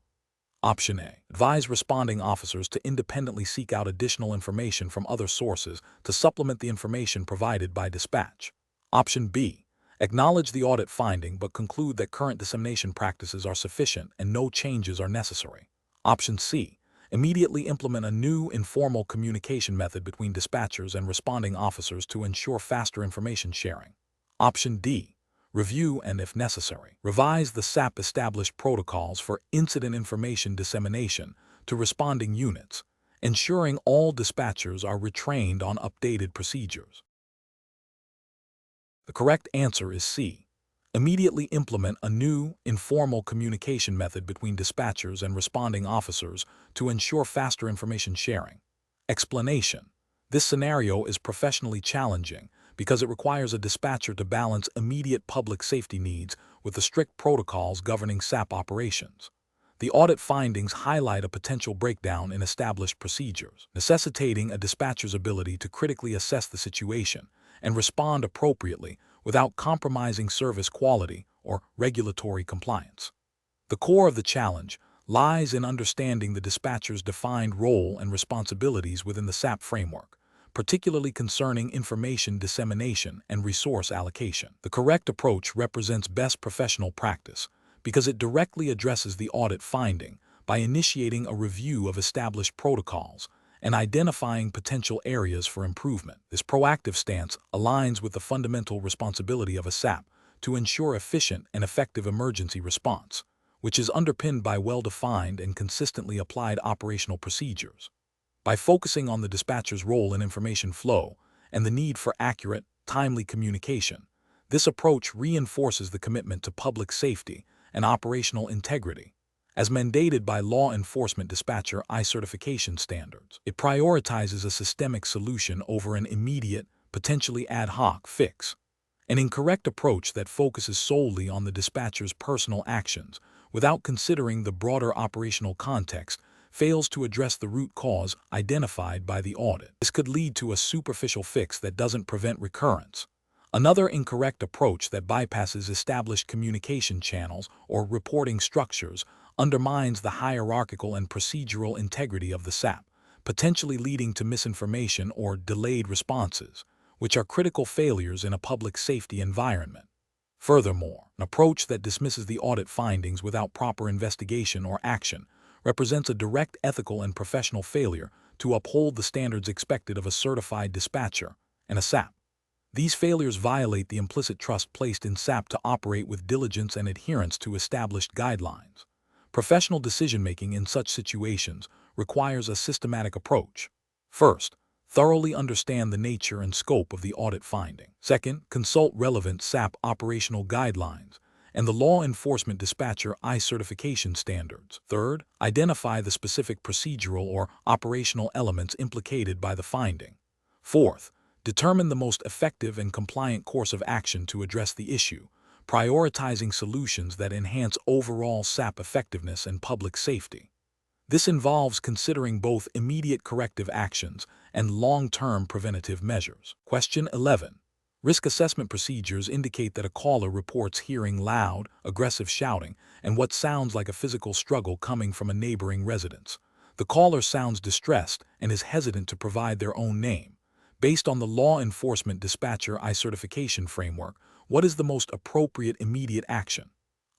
Option A. Advise responding officers to independently seek out additional information from other sources to supplement the information provided by dispatch. Option B. Acknowledge the audit finding but conclude that current dissemination practices are sufficient and no changes are necessary. Option C. Immediately implement a new informal communication method between dispatchers and responding officers to ensure faster information sharing. Option D. Review and, if necessary, revise the SAP established protocols for incident information dissemination to responding units, ensuring all dispatchers are retrained on updated procedures. The correct answer is C. Immediately implement a new, informal communication method between dispatchers and responding officers to ensure faster information sharing. Explanation: this scenario is professionally challenging because it requires a dispatcher to balance immediate public safety needs with the strict protocols governing SAP operations. The audit findings highlight a potential breakdown in established procedures, necessitating a dispatcher's ability to critically assess the situation and respond appropriately without compromising service quality or regulatory compliance. The core of the challenge lies in understanding the dispatcher's defined role and responsibilities within the SAP framework, particularly concerning information dissemination and resource allocation. The correct approach represents best professional practice because it directly addresses the audit finding by initiating a review of established protocols and identifying potential areas for improvement. This proactive stance aligns with the fundamental responsibility of a SAP to ensure efficient and effective emergency response, which is underpinned by well-defined and consistently applied operational procedures. By focusing on the dispatcher's role in information flow and the need for accurate, timely communication, this approach reinforces the commitment to public safety and operational integrity, as mandated by law enforcement dispatcher certification standards. It prioritizes a systemic solution over an immediate, potentially ad hoc fix. An incorrect approach that focuses solely on the dispatcher's personal actions without considering the broader operational context fails to address the root cause identified by the audit. This could lead to a superficial fix that doesn't prevent recurrence. Another incorrect approach that bypasses established communication channels or reporting structures undermines the hierarchical and procedural integrity of the SAP, potentially leading to misinformation or delayed responses, which are critical failures in a public safety environment. Furthermore, an approach that dismisses the audit findings without proper investigation or action represents a direct ethical and professional failure to uphold the standards expected of a certified dispatcher and a SAP. These failures violate the implicit trust placed in SAP to operate with diligence and adherence to established guidelines. Professional decision-making in such situations requires a systematic approach. First, Thoroughly understand the nature and scope of the audit finding. Second, consult relevant SAP operational guidelines and the law enforcement dispatcher certification standards. Third, identify the specific procedural or operational elements implicated by the finding. Fourth, determine the most effective and compliant course of action to address the issue, prioritizing solutions that enhance overall SAP effectiveness and public safety. This involves considering both immediate corrective actions and long-term preventative measures. Question 11. Risk assessment procedures indicate that a caller reports hearing loud, aggressive shouting and what sounds like a physical struggle coming from a neighboring residence. The caller sounds distressed and is hesitant to provide their own name. Based on the law enforcement dispatcher certification framework, what is the most appropriate immediate action?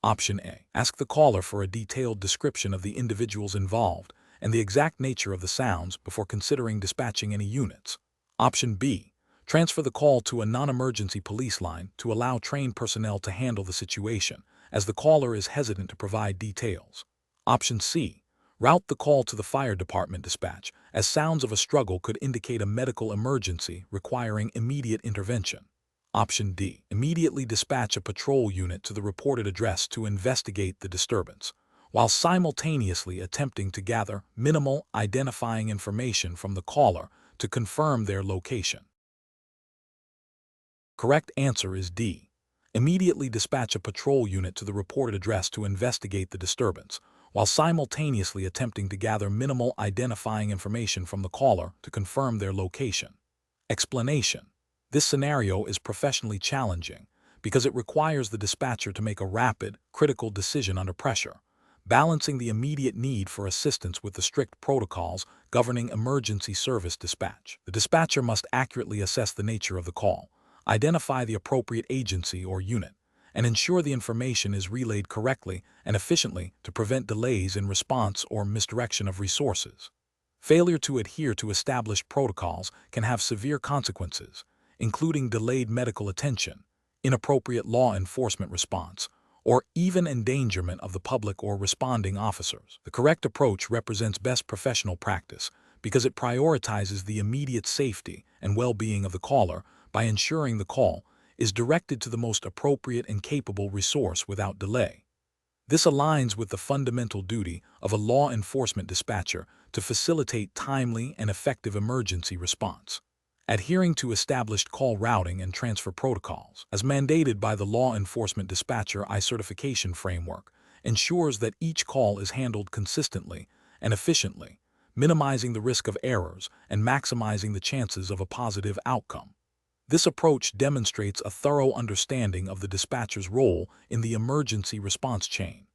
Option A. Ask the caller for a detailed description of the individuals involved and the exact nature of the sounds before considering dispatching any units. Option B. Transfer the call to a non-emergency police line to allow trained personnel to handle the situation, as the caller is hesitant to provide details. Option C. Route the call to the fire department dispatch, as sounds of a struggle could indicate a medical emergency requiring immediate intervention. Option D. Immediately dispatch a patrol unit to the reported address to investigate the disturbance, while simultaneously attempting to gather minimal identifying information from the caller to confirm their location. Correct answer is D. Immediately dispatch a patrol unit to the reported address to investigate the disturbance, while simultaneously attempting to gather minimal identifying information from the caller to confirm their location. Explanation. This scenario is professionally challenging because it requires the dispatcher to make a rapid, critical decision under pressure, balancing the immediate need for assistance with the strict protocols governing emergency service dispatch. The dispatcher must accurately assess the nature of the call, identify the appropriate agency or unit, and ensure the information is relayed correctly and efficiently to prevent delays in response or misdirection of resources. Failure to adhere to established protocols can have severe consequences, including delayed medical attention, inappropriate law enforcement response, or even endangerment of the public or responding officers. The correct approach represents best professional practice because it prioritizes the immediate safety and well-being of the caller by ensuring the call is directed to the most appropriate and capable resource without delay. This aligns with the fundamental duty of a law enforcement dispatcher to facilitate timely and effective emergency response. Adhering to established call routing and transfer protocols, as mandated by the law enforcement dispatcher certification framework, ensures that each call is handled consistently and efficiently, minimizing the risk of errors and maximizing the chances of a positive outcome. This approach demonstrates a thorough understanding of the dispatcher's role in the emergency response chain.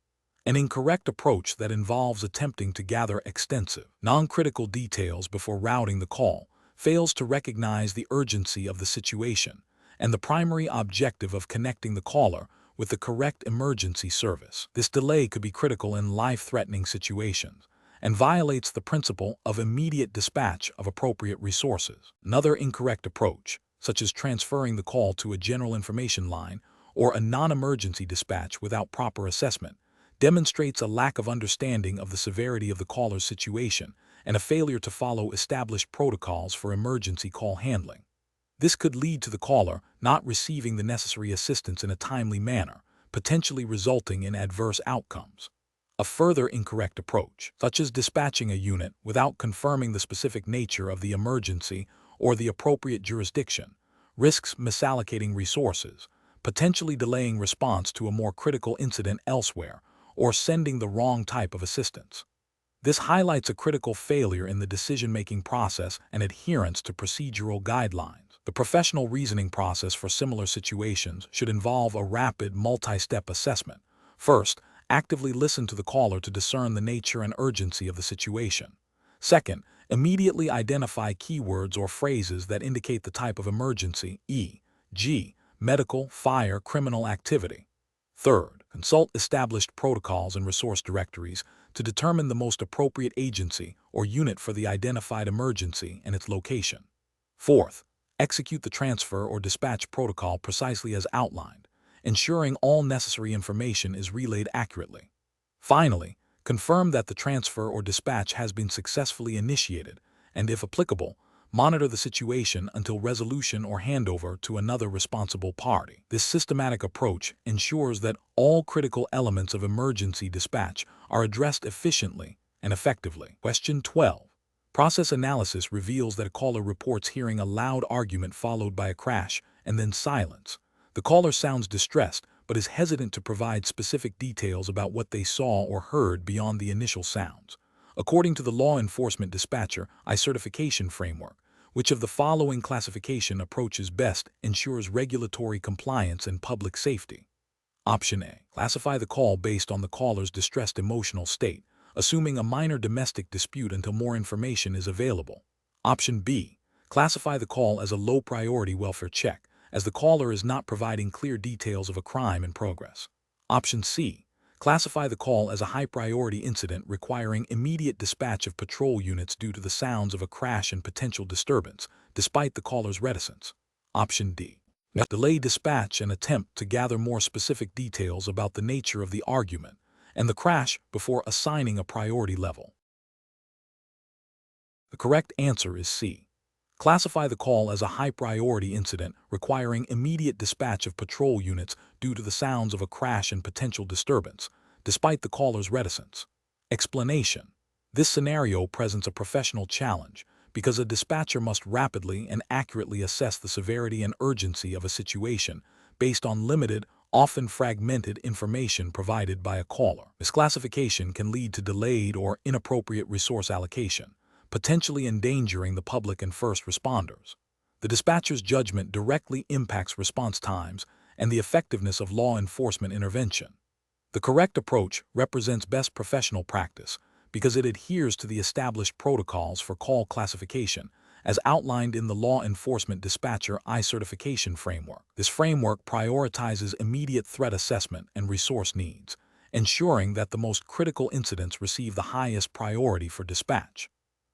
An incorrect approach that involves attempting to gather extensive, non-critical details before routing the call fails to recognize the urgency of the situation and the primary objective of connecting the caller with the correct emergency service. This delay could be critical in life-threatening situations and violates the principle of immediate dispatch of appropriate resources. Another incorrect approach, such as transferring the call to a general information line or a non-emergency dispatch without proper assessment, demonstrates a lack of understanding of the severity of the caller's situation and a failure to follow established protocols for emergency call handling. This could lead to the caller not receiving the necessary assistance in a timely manner, potentially resulting in adverse outcomes. A further incorrect approach, such as dispatching a unit without confirming the specific nature of the emergency or the appropriate jurisdiction, risks misallocating resources, potentially delaying response to a more critical incident elsewhere, or sending the wrong type of assistance. This highlights a critical failure in the decision-making process and adherence to procedural guidelines. The professional reasoning process for similar situations should involve a rapid, multi-step assessment. First, actively listen to the caller to discern the nature and urgency of the situation. Second, immediately identify keywords or phrases that indicate the type of emergency, e.g., medical, fire, criminal activity. Third, consult established protocols and resource directories to determine the most appropriate agency or unit for the identified emergency and its location. Fourth, execute the transfer or dispatch protocol precisely as outlined, ensuring all necessary information is relayed accurately. Finally, confirm that the transfer or dispatch has been successfully initiated and, if applicable, Monitor the situation until resolution or handover to another responsible party. This systematic approach ensures that all critical elements of emergency dispatch are addressed efficiently and effectively. Question 12. Process analysis reveals that a caller reports hearing a loud argument followed by a crash and then silence. The caller sounds distressed but is hesitant to provide specific details about what they saw or heard beyond the initial sounds. According to the law enforcement dispatcher certification framework, which of the following classification approaches best ensures regulatory compliance and public safety? Option A. Classify the call based on the caller's distressed emotional state, assuming a minor domestic dispute until more information is available. Option B. Classify the call as a low-priority welfare check, as the caller is not providing clear details of a crime in progress. Option C. Classify the call as a high-priority incident requiring immediate dispatch of patrol units due to the sounds of a crash and potential disturbance, despite the caller's reticence. Option D. Delay dispatch and attempt to gather more specific details about the nature of the argument and the crash before assigning a priority level. The correct answer is C. Classify the call as a high-priority incident requiring immediate dispatch of patrol units due to the sounds of a crash and potential disturbance, despite the caller's reticence. Explanation. This scenario presents a professional challenge because a dispatcher must rapidly and accurately assess the severity and urgency of a situation based on limited, often fragmented information provided by a caller. Misclassification can lead to delayed or inappropriate resource allocation, potentially endangering the public and first responders. The dispatcher's judgment directly impacts response times and the effectiveness of law enforcement intervention. The correct approach represents best professional practice because it adheres to the established protocols for call classification as outlined in the Law Enforcement Dispatcher certification framework. This framework prioritizes immediate threat assessment and resource needs, ensuring that the most critical incidents receive the highest priority for dispatch.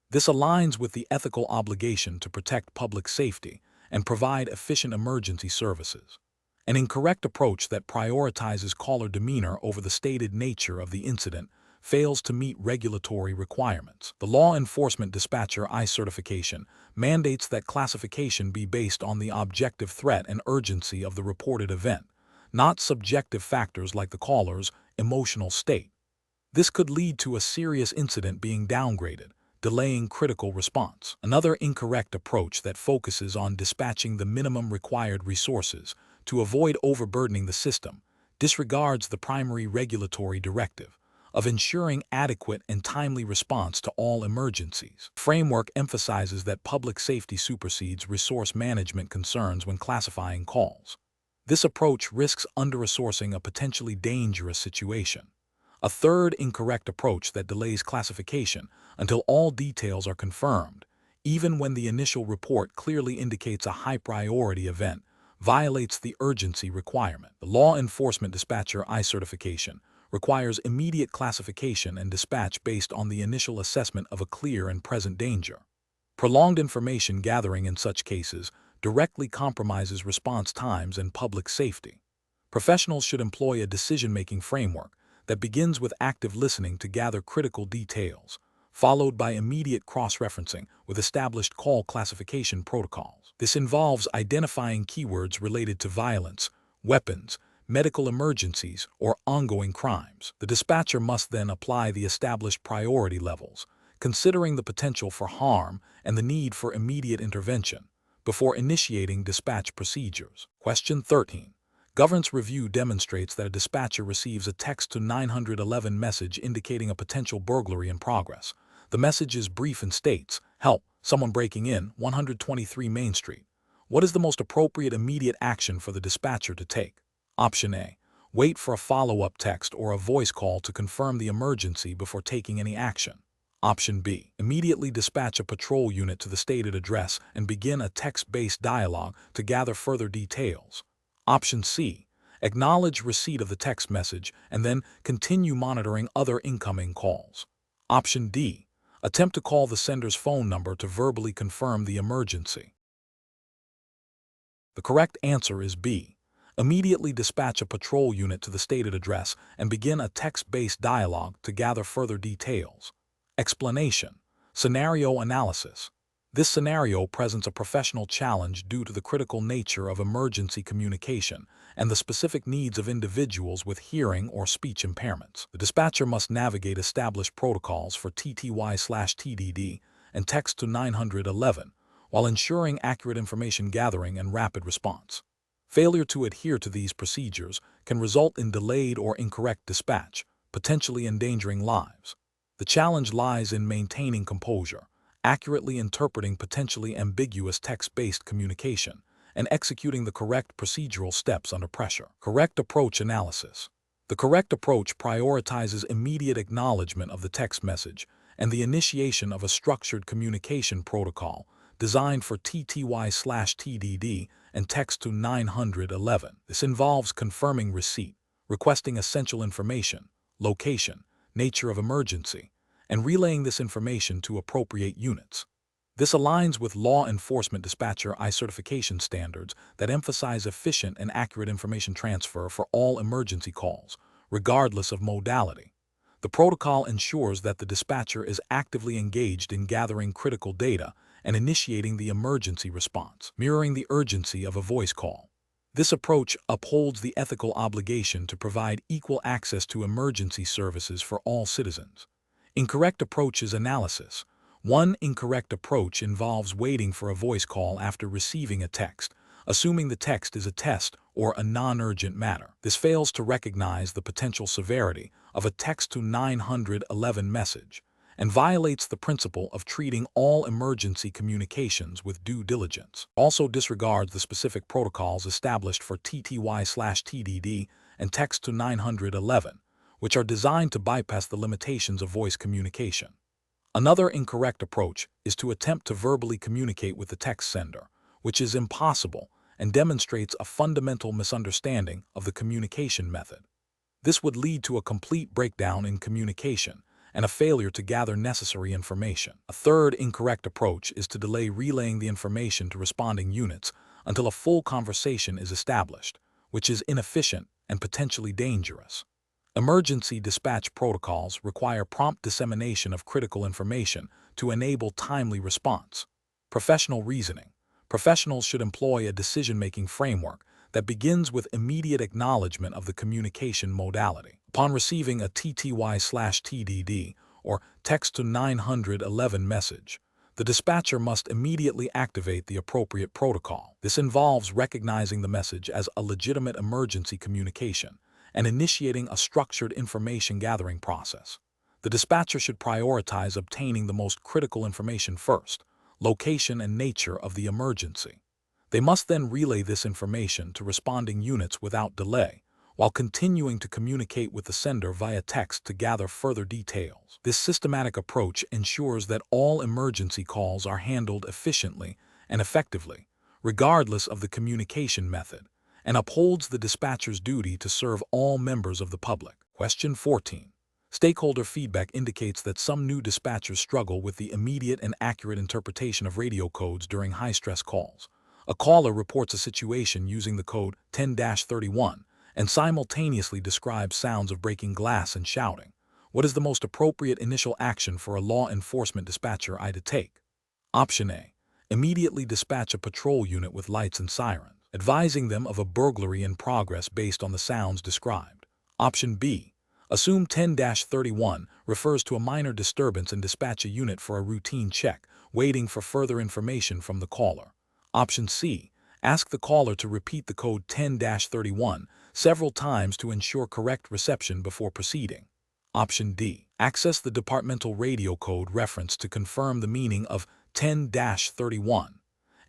This aligns with the ethical obligation to protect public safety and provide efficient emergency services. An incorrect approach that prioritizes caller demeanor over the stated nature of the incident fails to meet regulatory requirements. The Law Enforcement Dispatcher certification mandates that classification be based on the objective threat and urgency of the reported event, not subjective factors like the caller's emotional state. This could lead to a serious incident being downgraded, delaying critical response. Another incorrect approach that focuses on dispatching the minimum required resources to avoid overburdening the system disregards the primary regulatory directive of ensuring adequate and timely response to all emergencies. The framework emphasizes that public safety supersedes resource management concerns when classifying calls. This approach risks under-resourcing a potentially dangerous situation. A third incorrect approach that delays classification until all details are confirmed, even when the initial report clearly indicates a high-priority event, violates the urgency requirement. The Law Enforcement Dispatcher certification requires immediate classification and dispatch based on the initial assessment of a clear and present danger. Prolonged information gathering in such cases directly compromises response times and public safety. Professionals should employ a decision-making framework that begins with active listening to gather critical details, followed by immediate cross-referencing with established call classification protocols. This involves identifying keywords related to violence, weapons, medical emergencies, or ongoing crimes. The dispatcher must then apply the established priority levels, considering the potential for harm and the need for immediate intervention, before initiating dispatch procedures. Question 13. Governance review demonstrates that a dispatcher receives a text to 911 message indicating a potential burglary in progress. The message is brief and states, "Help, someone breaking in, 123 Main Street." What is the most appropriate immediate action for the dispatcher to take? Option A. Wait for a follow-up text or a voice call to confirm the emergency before taking any action. Option B. Immediately dispatch a patrol unit to the stated address and begin a text-based dialogue to gather further details. Option C. Acknowledge receipt of the text message and then continue monitoring other incoming calls. Option D. Attempt to call the sender's phone number to verbally confirm the emergency. The correct answer is B. Immediately dispatch a patrol unit to the stated address and begin a text-based dialogue to gather further details. Explanation. Scenario analysis. This scenario presents a professional challenge due to the critical nature of emergency communication and the specific needs of individuals with hearing or speech impairments. The dispatcher must navigate established protocols for TTY/TDD and text to 911 while ensuring accurate information gathering and rapid response. Failure to adhere to these procedures can result in delayed or incorrect dispatch, potentially endangering lives. The challenge lies in maintaining composure, accurately interpreting potentially ambiguous text-based communication, and executing the correct procedural steps under pressure. Correct approach analysis. The correct approach prioritizes immediate acknowledgement of the text message and the initiation of a structured communication protocol designed for TTY/TDD and text to 911. This involves confirming receipt, requesting essential information, location, nature of emergency, and relaying this information to appropriate units. This aligns with law enforcement dispatcher certification standards that emphasize efficient and accurate information transfer for all emergency calls, regardless of modality. The protocol ensures that the dispatcher is actively engaged in gathering critical data and initiating the emergency response, mirroring the urgency of a voice call. This approach upholds the ethical obligation to provide equal access to emergency services for all citizens. Incorrect approaches analysis. One incorrect approach involves waiting for a voice call after receiving a text, assuming the text is a test or a non-urgent matter. This fails to recognize the potential severity of a text to 911 message and violates the principle of treating all emergency communications with due diligence. Also disregards the specific protocols established for TTY/TDD and text to 911, which are designed to bypass the limitations of voice communication. Another incorrect approach is to attempt to verbally communicate with the text sender, which is impossible and demonstrates a fundamental misunderstanding of the communication method. This would lead to a complete breakdown in communication and a failure to gather necessary information. A third incorrect approach is to delay relaying the information to responding units until a full conversation is established, which is inefficient and potentially dangerous. Emergency dispatch protocols require prompt dissemination of critical information to enable timely response. Professional reasoning. Professionals should employ a decision-making framework that begins with immediate acknowledgement of the communication modality. Upon receiving a TTY/TDD or text to 911 message, the dispatcher must immediately activate the appropriate protocol. This involves recognizing the message as a legitimate emergency communication and initiating a structured information gathering process. The dispatcher should prioritize obtaining the most critical information first, location and nature of the emergency. They must then relay this information to responding units without delay, while continuing to communicate with the sender via text to gather further details. This systematic approach ensures that all emergency calls are handled efficiently and effectively, regardless of the communication method, and upholds the dispatcher's duty to serve all members of the public. Question 14. Stakeholder feedback indicates that some new dispatchers struggle with the immediate and accurate interpretation of radio codes during high-stress calls. A caller reports a situation using the code 10-31 and simultaneously describes sounds of breaking glass and shouting. What is the most appropriate initial action for a law enforcement dispatcher to take? Option A. Immediately dispatch a patrol unit with lights and sirens, advising them of a burglary in progress based on the sounds described. Option B. Assume 10-31 refers to a minor disturbance and dispatch a unit for a routine check, waiting for further information from the caller. Option C. Ask the caller to repeat the code 10-31 several times to ensure correct reception before proceeding. Option D. Access the departmental radio code reference to confirm the meaning of 10-31,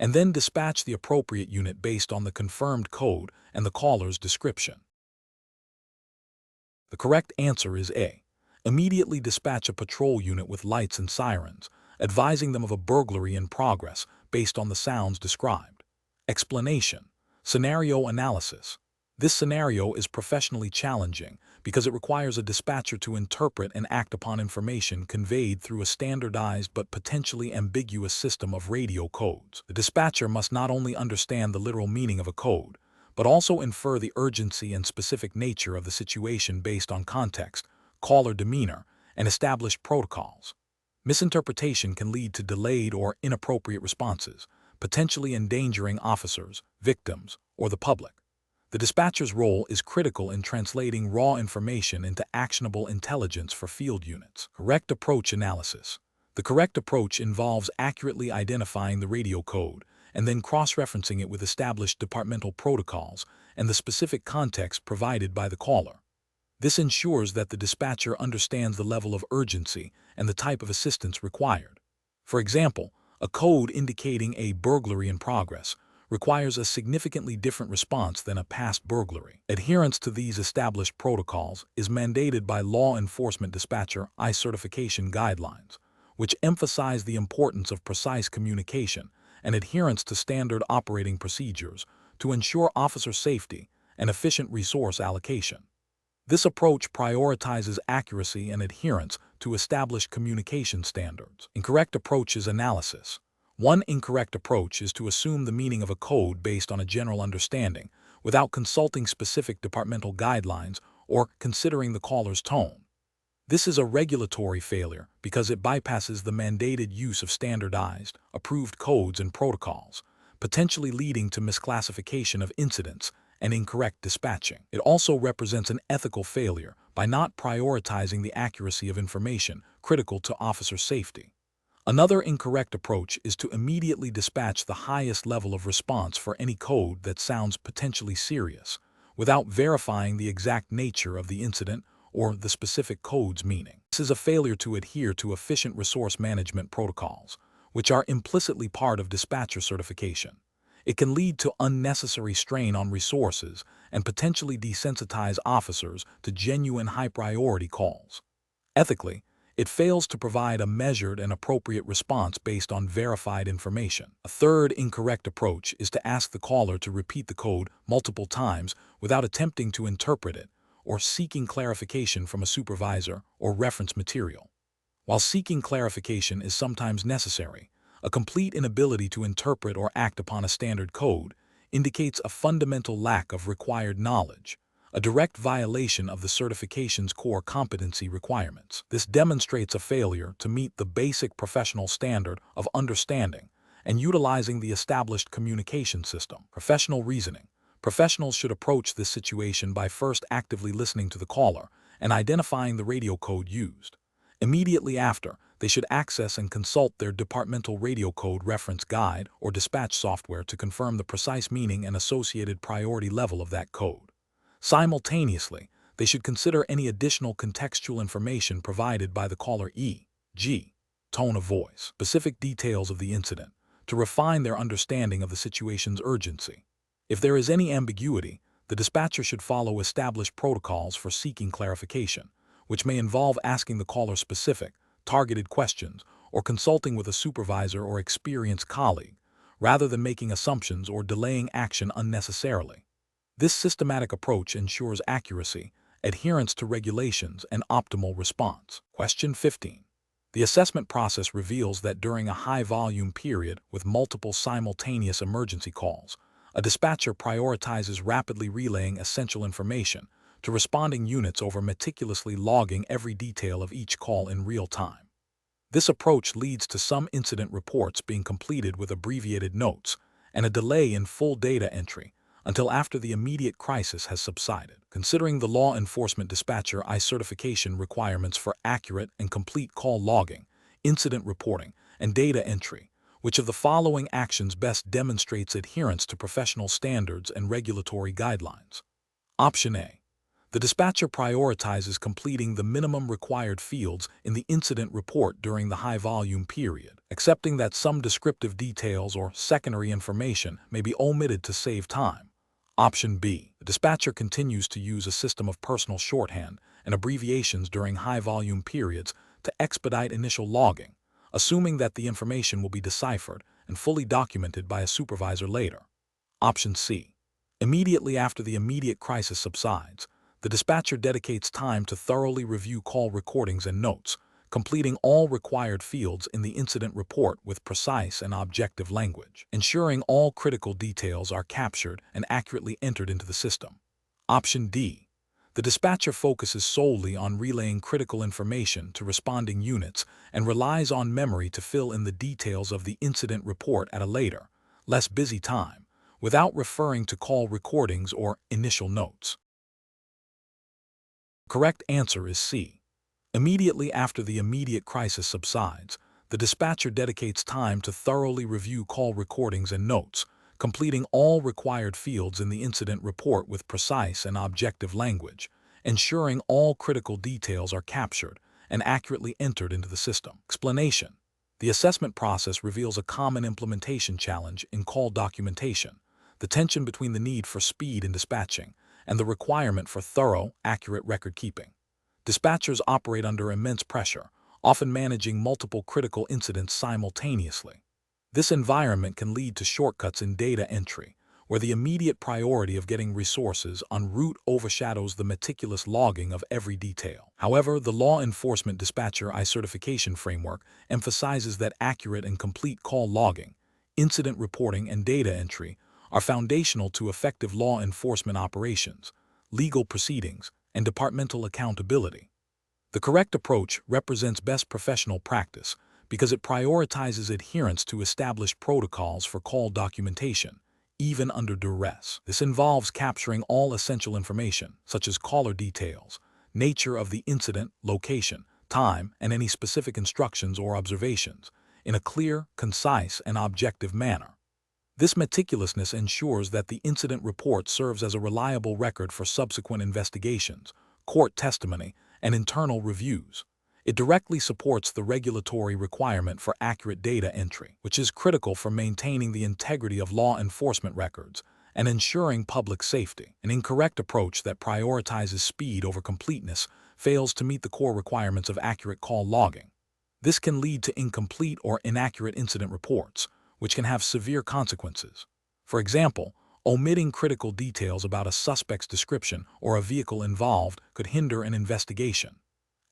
and then dispatch the appropriate unit based on the confirmed code and the caller's description. The correct answer is A. Immediately dispatch a patrol unit with lights and sirens, advising them of a burglary in progress based on the sounds described. Explanation. Scenario analysis. This scenario is professionally challenging because it requires a dispatcher to interpret and act upon information conveyed through a standardized but potentially ambiguous system of radio codes. The dispatcher must not only understand the literal meaning of a code, but also infer the urgency and specific nature of the situation based on context, caller demeanor, and established protocols. Misinterpretation can lead to delayed or inappropriate responses, potentially endangering officers, victims, or the public. The dispatcher's role is critical in translating raw information into actionable intelligence for field units. Correct approach analysis. The correct approach involves accurately identifying the radio code and then cross-referencing it with established departmental protocols and the specific context provided by the caller. This ensures that the dispatcher understands the level of urgency and the type of assistance required. For example, a code indicating a burglary in progress requires a significantly different response than a past burglary. Adherence to these established protocols is mandated by law enforcement dispatcher certification guidelines, which emphasize the importance of precise communication and adherence to standard operating procedures to ensure officer safety and efficient resource allocation. This approach prioritizes accuracy and adherence to established communication standards. Incorrect approach is analysis. One incorrect approach is to assume the meaning of a code based on a general understanding without consulting specific departmental guidelines or considering the caller's tone. This is a regulatory failure because it bypasses the mandated use of standardized, approved codes and protocols, potentially leading to misclassification of incidents and incorrect dispatching. It also represents an ethical failure by not prioritizing the accuracy of information critical to officer safety. Another incorrect approach is to immediately dispatch the highest level of response for any code that sounds potentially serious, without verifying the exact nature of the incident or the specific code's meaning. This is a failure to adhere to efficient resource management protocols, which are implicitly part of dispatcher certification. It can lead to unnecessary strain on resources and potentially desensitize officers to genuine high-priority calls. Ethically, it fails to provide a measured and appropriate response based on verified information. A third incorrect approach is to ask the caller to repeat the code multiple times without attempting to interpret it or seeking clarification from a supervisor or reference material. While seeking clarification is sometimes necessary, a complete inability to interpret or act upon a standard code indicates a fundamental lack of required knowledge, a direct violation of the certification's core competency requirements. This demonstrates a failure to meet the basic professional standard of understanding and utilizing the established communication system. Professional reasoning. Professionals should approach this situation by first actively listening to the caller and identifying the radio code used. Immediately after, they should access and consult their departmental radio code reference guide or dispatch software to confirm the precise meaning and associated priority level of that code. Simultaneously, they should consider any additional contextual information provided by the caller, e.g., tone of voice, specific details of the incident, to refine their understanding of the situation's urgency. If there is any ambiguity, the dispatcher should follow established protocols for seeking clarification, which may involve asking the caller specific, targeted questions or consulting with a supervisor or experienced colleague, rather than making assumptions or delaying action unnecessarily. This systematic approach ensures accuracy, adherence to regulations, and optimal response. Question 15. The assessment process reveals that during a high-volume period with multiple simultaneous emergency calls, a dispatcher prioritizes rapidly relaying essential information to responding units over meticulously logging every detail of each call in real time. This approach leads to some incident reports being completed with abbreviated notes and a delay in full data entry until after the immediate crisis has subsided. Considering the law enforcement dispatcher certification requirements for accurate and complete call logging, incident reporting, and data entry, which of the following actions best demonstrates adherence to professional standards and regulatory guidelines? Option A. The dispatcher prioritizes completing the minimum required fields in the incident report during the high-volume period, accepting that some descriptive details or secondary information may be omitted to save time. Option B. The dispatcher continues to use a system of personal shorthand and abbreviations during high-volume periods to expedite initial logging, assuming that the information will be deciphered and fully documented by a supervisor later. Option C. Immediately after the immediate crisis subsides, the dispatcher dedicates time to thoroughly review call recordings and notes, completing all required fields in the incident report with precise and objective language, ensuring all critical details are captured and accurately entered into the system. Option D. The dispatcher focuses solely on relaying critical information to responding units and relies on memory to fill in the details of the incident report at a later, less busy time, without referring to call recordings or initial notes. Correct answer is C. Immediately after the immediate crisis subsides, the dispatcher dedicates time to thoroughly review call recordings and notes, completing all required fields in the incident report with precise and objective language, ensuring all critical details are captured and accurately entered into the system. Explanation: the assessment process reveals a common implementation challenge in call documentation, the tension between the need for speed in dispatching and the requirement for thorough, accurate record keeping. Dispatchers operate under immense pressure, often managing multiple critical incidents simultaneously. This environment can lead to shortcuts in data entry, where the immediate priority of getting resources en route overshadows the meticulous logging of every detail. However, the Law Enforcement Dispatcher I certification framework emphasizes that accurate and complete call logging, incident reporting, and data entry are foundational to effective law enforcement operations, legal proceedings, and departmental accountability. The correct approach represents best professional practice because it prioritizes adherence to established protocols for call documentation, even under duress. This involves capturing all essential information, such as caller details, nature of the incident, location, time, and any specific instructions or observations, in a clear, concise, and objective manner. This meticulousness ensures that the incident report serves as a reliable record for subsequent investigations, court testimony, and internal reviews. It directly supports the regulatory requirement for accurate data entry, which is critical for maintaining the integrity of law enforcement records and ensuring public safety. An incorrect approach that prioritizes speed over completeness fails to meet the core requirements of accurate call logging. This can lead to incomplete or inaccurate incident reports, which can have severe consequences. For example, omitting critical details about a suspect's description or a vehicle involved could hinder an investigation.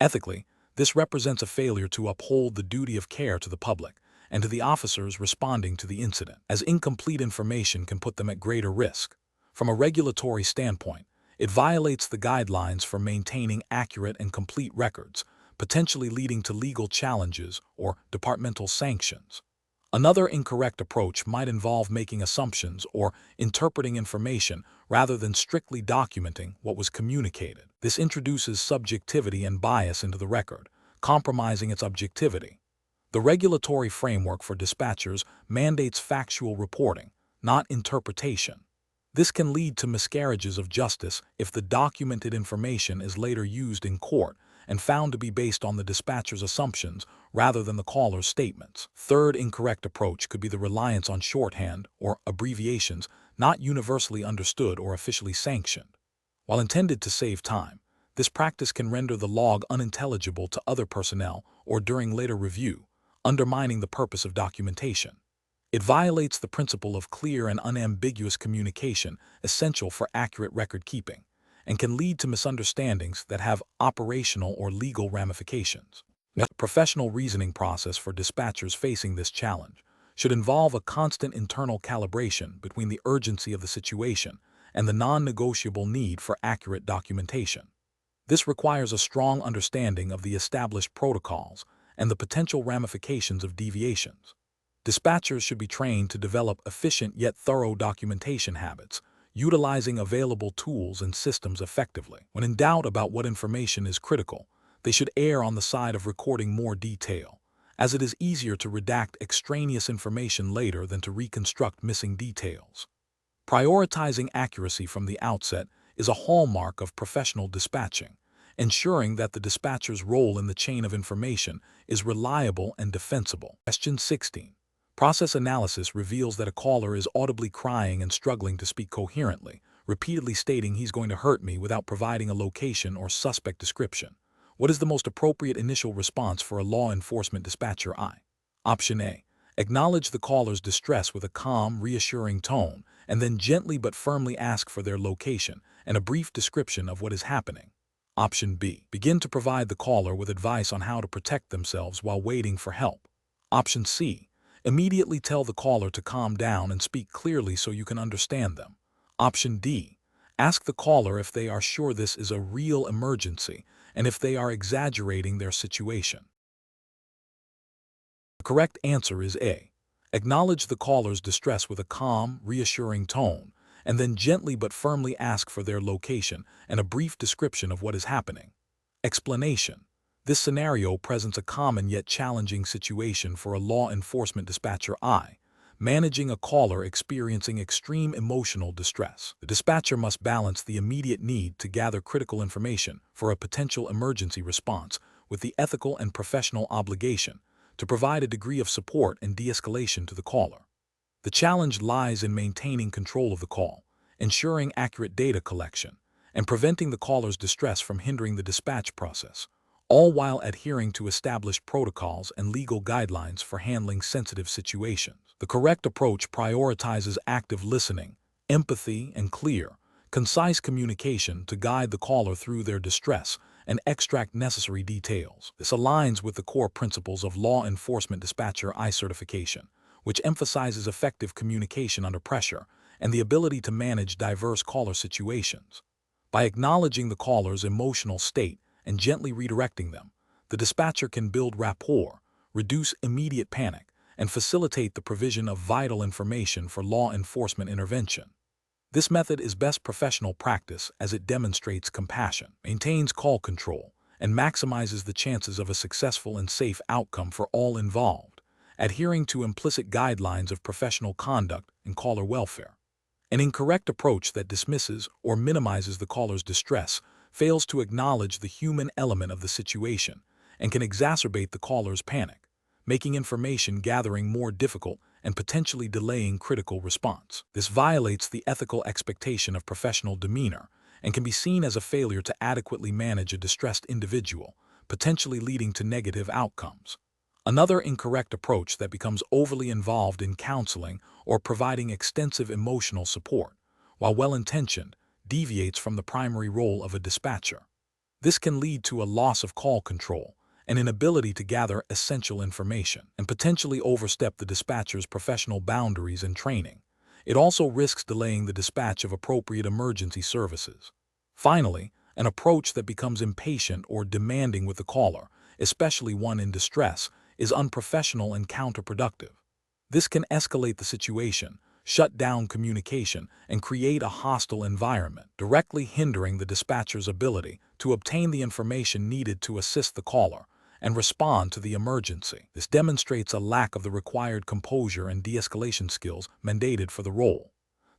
Ethically, this represents a failure to uphold the duty of care to the public and to the officers responding to the incident, as incomplete information can put them at greater risk. From a regulatory standpoint, it violates the guidelines for maintaining accurate and complete records, potentially leading to legal challenges or departmental sanctions. Another incorrect approach might involve making assumptions or interpreting information rather than strictly documenting what was communicated. This introduces subjectivity and bias into the record, compromising its objectivity. The regulatory framework for dispatchers mandates factual reporting, not interpretation. This can lead to miscarriages of justice if the documented information is later used in court and found to be based on the dispatcher's assumptions rather than the caller's statements. Third incorrect approach could be the reliance on shorthand or abbreviations not universally understood or officially sanctioned. While intended to save time, this practice can render the log unintelligible to other personnel or during later review, undermining the purpose of documentation. It violates the principle of clear and unambiguous communication essential for accurate record keeping, and can lead to misunderstandings that have operational or legal ramifications. The professional reasoning process for dispatchers facing this challenge should involve a constant internal calibration between the urgency of the situation and the non-negotiable need for accurate documentation. This requires a strong understanding of the established protocols and the potential ramifications of deviations. Dispatchers should be trained to develop efficient yet thorough documentation habits, utilizing available tools and systems effectively. When in doubt about what information is critical, they should err on the side of recording more detail, as it is easier to redact extraneous information later than to reconstruct missing details. Prioritizing accuracy from the outset is a hallmark of professional dispatching, ensuring that the dispatcher's role in the chain of information is reliable and defensible. Question 16. Process analysis reveals that a caller is audibly crying and struggling to speak coherently, repeatedly stating he's going to hurt me without providing a location or suspect description. What is the most appropriate initial response for a law enforcement dispatcher? Option A. Acknowledge the caller's distress with a calm, reassuring tone, and then gently but firmly ask for their location and a brief description of what is happening. Option B. Begin to provide the caller with advice on how to protect themselves while waiting for help. Option C. Immediately tell the caller to calm down and speak clearly so you can understand them. Option D. Ask the caller if they are sure this is a real emergency and if they are exaggerating their situation. The correct answer is A. Acknowledge the caller's distress with a calm, reassuring tone, and then gently but firmly ask for their location and a brief description of what is happening. Explanation. This scenario presents a common yet challenging situation for a law enforcement dispatcher managing a caller experiencing extreme emotional distress. The dispatcher must balance the immediate need to gather critical information for a potential emergency response with the ethical and professional obligation to provide a degree of support and de-escalation to the caller. The challenge lies in maintaining control of the call, ensuring accurate data collection, and preventing the caller's distress from hindering the dispatch process, all while adhering to established protocols and legal guidelines for handling sensitive situations. The correct approach prioritizes active listening, empathy, and clear, concise communication to guide the caller through their distress and extract necessary details. This aligns with the core principles of law enforcement dispatcher certification, which emphasizes effective communication under pressure and the ability to manage diverse caller situations. By acknowledging the caller's emotional state and gently redirecting them, the dispatcher can build rapport, reduce immediate panic, and facilitate the provision of vital information for law enforcement intervention. This method is best professional practice as it demonstrates compassion, maintains call control, and maximizes the chances of a successful and safe outcome for all involved, adhering to implicit guidelines of professional conduct and caller welfare. An incorrect approach that dismisses or minimizes the caller's distress fails to acknowledge the human element of the situation and can exacerbate the caller's panic, making information gathering more difficult and potentially delaying critical response. This violates the ethical expectation of professional demeanor and can be seen as a failure to adequately manage a distressed individual, potentially leading to negative outcomes. Another incorrect approach that becomes overly involved in counseling or providing extensive emotional support, while well-intentioned, deviates from the primary role of a dispatcher. This can lead to a loss of call control, an inability to gather essential information, and potentially overstep the dispatcher's professional boundaries and training. It also risks delaying the dispatch of appropriate emergency services. Finally, an approach that becomes impatient or demanding with the caller, especially one in distress, is unprofessional and counterproductive. This can escalate the situation, shut down communication, and create a hostile environment, directly hindering the dispatcher's ability to obtain the information needed to assist the caller and respond to the emergency. This demonstrates a lack of the required composure and de-escalation skills mandated for the role.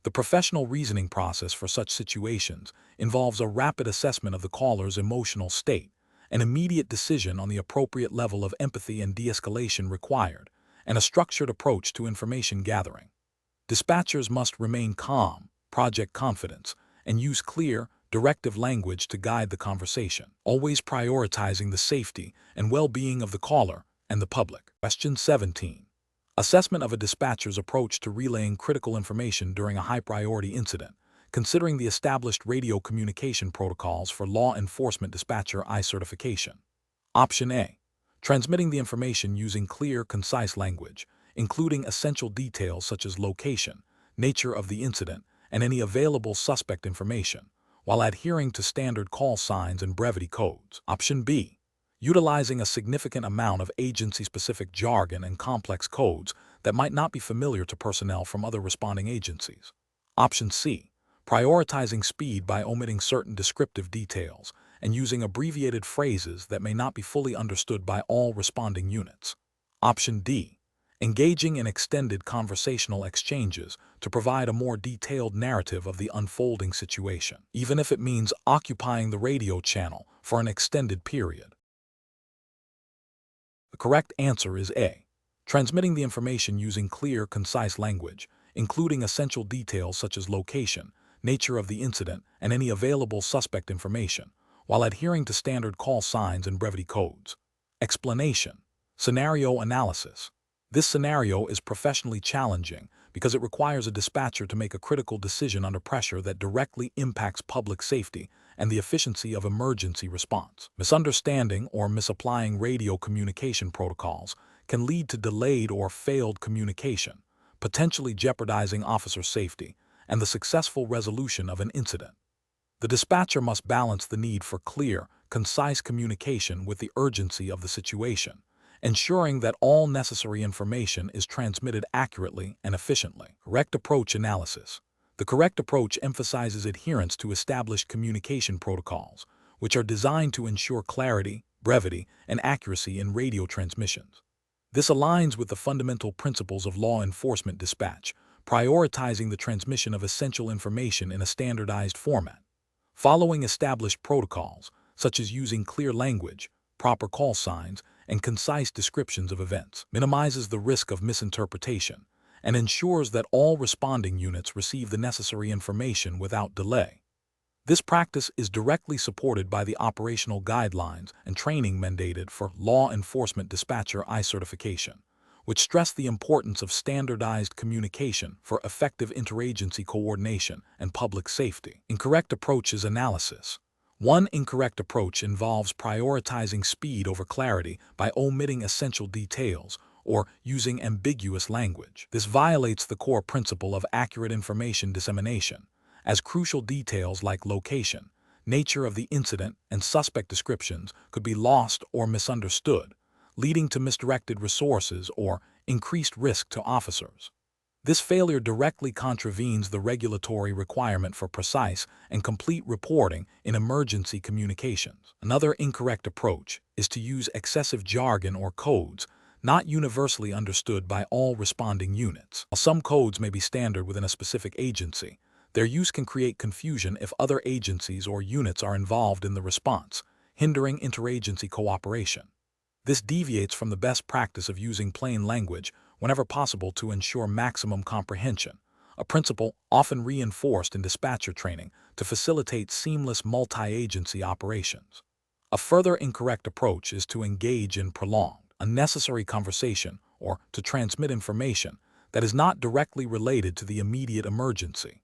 The professional reasoning process for such situations involves a rapid assessment of the caller's emotional state, an immediate decision on the appropriate level of empathy and de-escalation required, and a structured approach to information gathering. Dispatchers must remain calm, project confidence, and use clear, directive language to guide the conversation, always prioritizing the safety and well-being of the caller and the public. Question 17. Assessment of a dispatcher's approach to relaying critical information during a high-priority incident, considering the established radio communication protocols for law enforcement dispatcher certification. Option A. Transmitting the information using clear, concise language, including essential details such as location, nature of the incident, and any available suspect information, while adhering to standard call signs and brevity codes. Option B. Utilizing a significant amount of agency-specific jargon and complex codes that might not be familiar to personnel from other responding agencies. Option C. Prioritizing speed by omitting certain descriptive details and using abbreviated phrases that may not be fully understood by all responding units. Option D. Engaging in extended conversational exchanges to provide a more detailed narrative of the unfolding situation, even if it means occupying the radio channel for an extended period. The correct answer is A. Transmitting the information using clear, concise language, including essential details such as location, nature of the incident, and any available suspect information, while adhering to standard call signs and brevity codes. Explanation. Scenario analysis. This scenario is professionally challenging because it requires a dispatcher to make a critical decision under pressure that directly impacts public safety and the efficiency of emergency response. Misunderstanding or misapplying radio communication protocols can lead to delayed or failed communication, potentially jeopardizing officer safety and the successful resolution of an incident. The dispatcher must balance the need for clear, concise communication with the urgency of the situation, ensuring that all necessary information is transmitted accurately and efficiently. Correct approach analysis. The correct approach emphasizes adherence to established communication protocols, which are designed to ensure clarity, brevity, and accuracy in radio transmissions. This aligns with the fundamental principles of law enforcement dispatch, prioritizing the transmission of essential information in a standardized format. Following established protocols, such as using clear language, proper call signs, and concise descriptions of events, minimizes the risk of misinterpretation and ensures that all responding units receive the necessary information without delay. This practice is directly supported by the operational guidelines and training mandated for law enforcement dispatcher I certification, which stress the importance of standardized communication for effective interagency coordination and public safety. Incorrect approaches analysis. One incorrect approach involves prioritizing speed over clarity by omitting essential details or using ambiguous language. This violates the core principle of accurate information dissemination, as crucial details like location, nature of the incident, and suspect descriptions could be lost or misunderstood, leading to misdirected resources or increased risk to officers. This failure directly contravenes the regulatory requirement for precise and complete reporting in emergency communications. Another incorrect approach is to use excessive jargon or codes not universally understood by all responding units. While some codes may be standard within a specific agency, their use can create confusion if other agencies or units are involved in the response, hindering interagency cooperation. This deviates from the best practice of using plain language whenever possible to ensure maximum comprehension, a principle often reinforced in dispatcher training to facilitate seamless multi-agency operations. A further incorrect approach is to engage in prolonged, unnecessary conversation or to transmit information that is not directly related to the immediate emergency.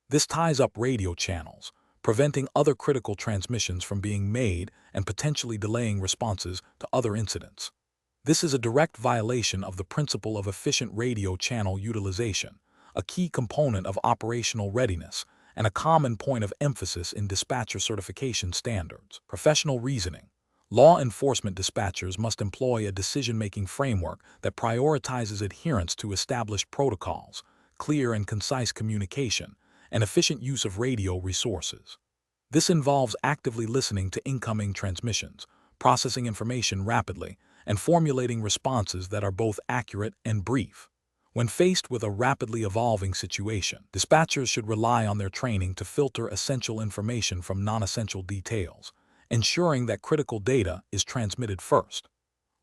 This ties up radio channels, preventing other critical transmissions from being made and potentially delaying responses to other incidents. This is a direct violation of the principle of efficient radio channel utilization, a key component of operational readiness and a common point of emphasis in dispatcher certification standards. Professional reasoning. Law enforcement dispatchers must employ a decision-making framework that prioritizes adherence to established protocols, clear and concise communication, and efficient use of radio resources. This involves actively listening to incoming transmissions, processing information rapidly, and formulating responses that are both accurate and brief. When faced with a rapidly evolving situation, dispatchers should rely on their training to filter essential information from non-essential details, ensuring that critical data is transmitted first.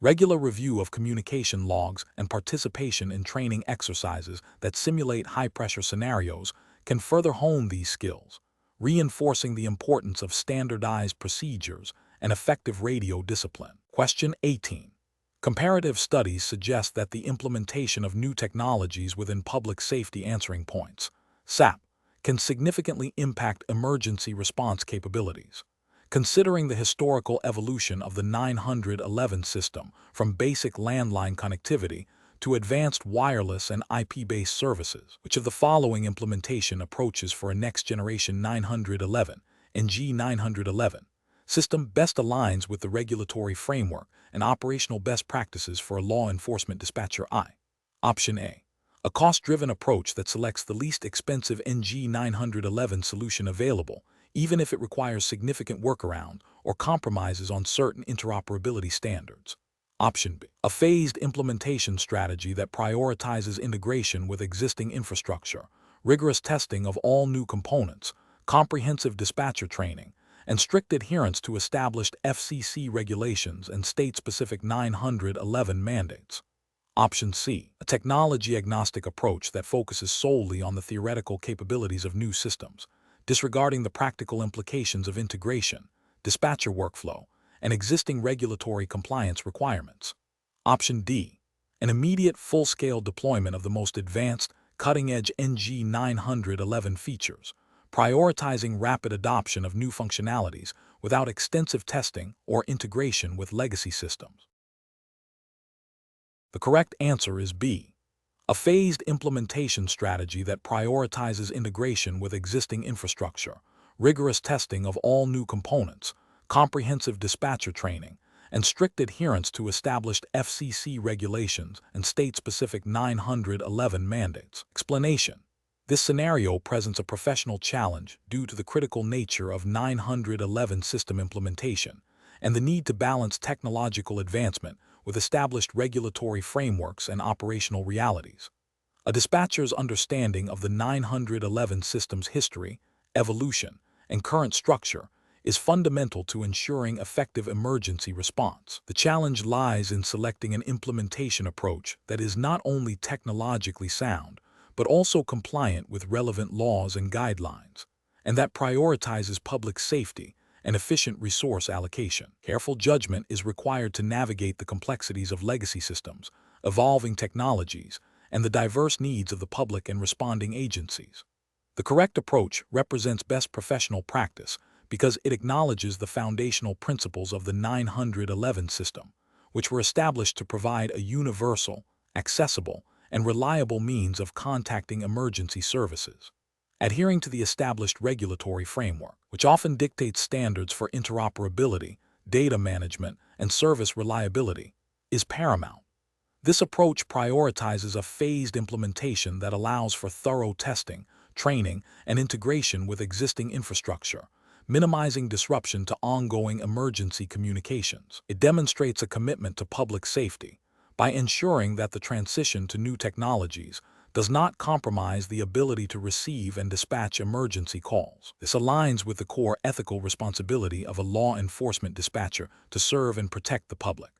Regular review of communication logs and participation in training exercises that simulate high-pressure scenarios can further hone these skills, reinforcing the importance of standardized procedures and effective radio discipline. Question 18. Comparative studies suggest that the implementation of new technologies within public safety answering points, SAP, can significantly impact emergency response capabilities. Considering the historical evolution of the 911 system from basic landline connectivity to advanced wireless and IP-based services, which of the following implementation approaches for a next-generation 911 and G911 system best aligns with the regulatory framework and operational best practices for a law enforcement dispatcher I? Option A. A cost-driven approach that selects the least expensive NG911 solution available, even if it requires significant workaround or compromises on certain interoperability standards. Option B. A phased implementation strategy that prioritizes integration with existing infrastructure, rigorous testing of all new components, comprehensive dispatcher training, and strict adherence to established FCC regulations and state-specific 911 mandates. Option C. A technology-agnostic approach that focuses solely on the theoretical capabilities of new systems, disregarding the practical implications of integration, dispatcher workflow, and existing regulatory compliance requirements. Option D. An immediate full-scale deployment of the most advanced, cutting-edge NG911 features, prioritizing rapid adoption of new functionalities without extensive testing or integration with legacy systems. The correct answer is B. A phased implementation strategy that prioritizes integration with existing infrastructure, rigorous testing of all new components, comprehensive dispatcher training, and strict adherence to established FCC regulations and state-specific 911 mandates. Explanation: this scenario presents a professional challenge due to the critical nature of 911 system implementation and the need to balance technological advancement with established regulatory frameworks and operational realities. A dispatcher's understanding of the 911 system's history, evolution, and current structure is fundamental to ensuring effective emergency response. The challenge lies in selecting an implementation approach that is not only technologically sound, but also compliant with relevant laws and guidelines, and that prioritizes public safety and efficient resource allocation. Careful judgment is required to navigate the complexities of legacy systems, evolving technologies, and the diverse needs of the public and responding agencies. The correct approach represents best professional practice because it acknowledges the foundational principles of the 911 system, which were established to provide a universal, accessible, and reliable means of contacting emergency services. Adhering to the established regulatory framework, which often dictates standards for interoperability, data management, and service reliability, is paramount. This approach prioritizes a phased implementation that allows for thorough testing, training, and integration with existing infrastructure, minimizing disruption to ongoing emergency communications. It demonstrates a commitment to public safety by ensuring that the transition to new technologies does not compromise the ability to receive and dispatch emergency calls. This aligns with the core ethical responsibility of a law enforcement dispatcher to serve and protect the public.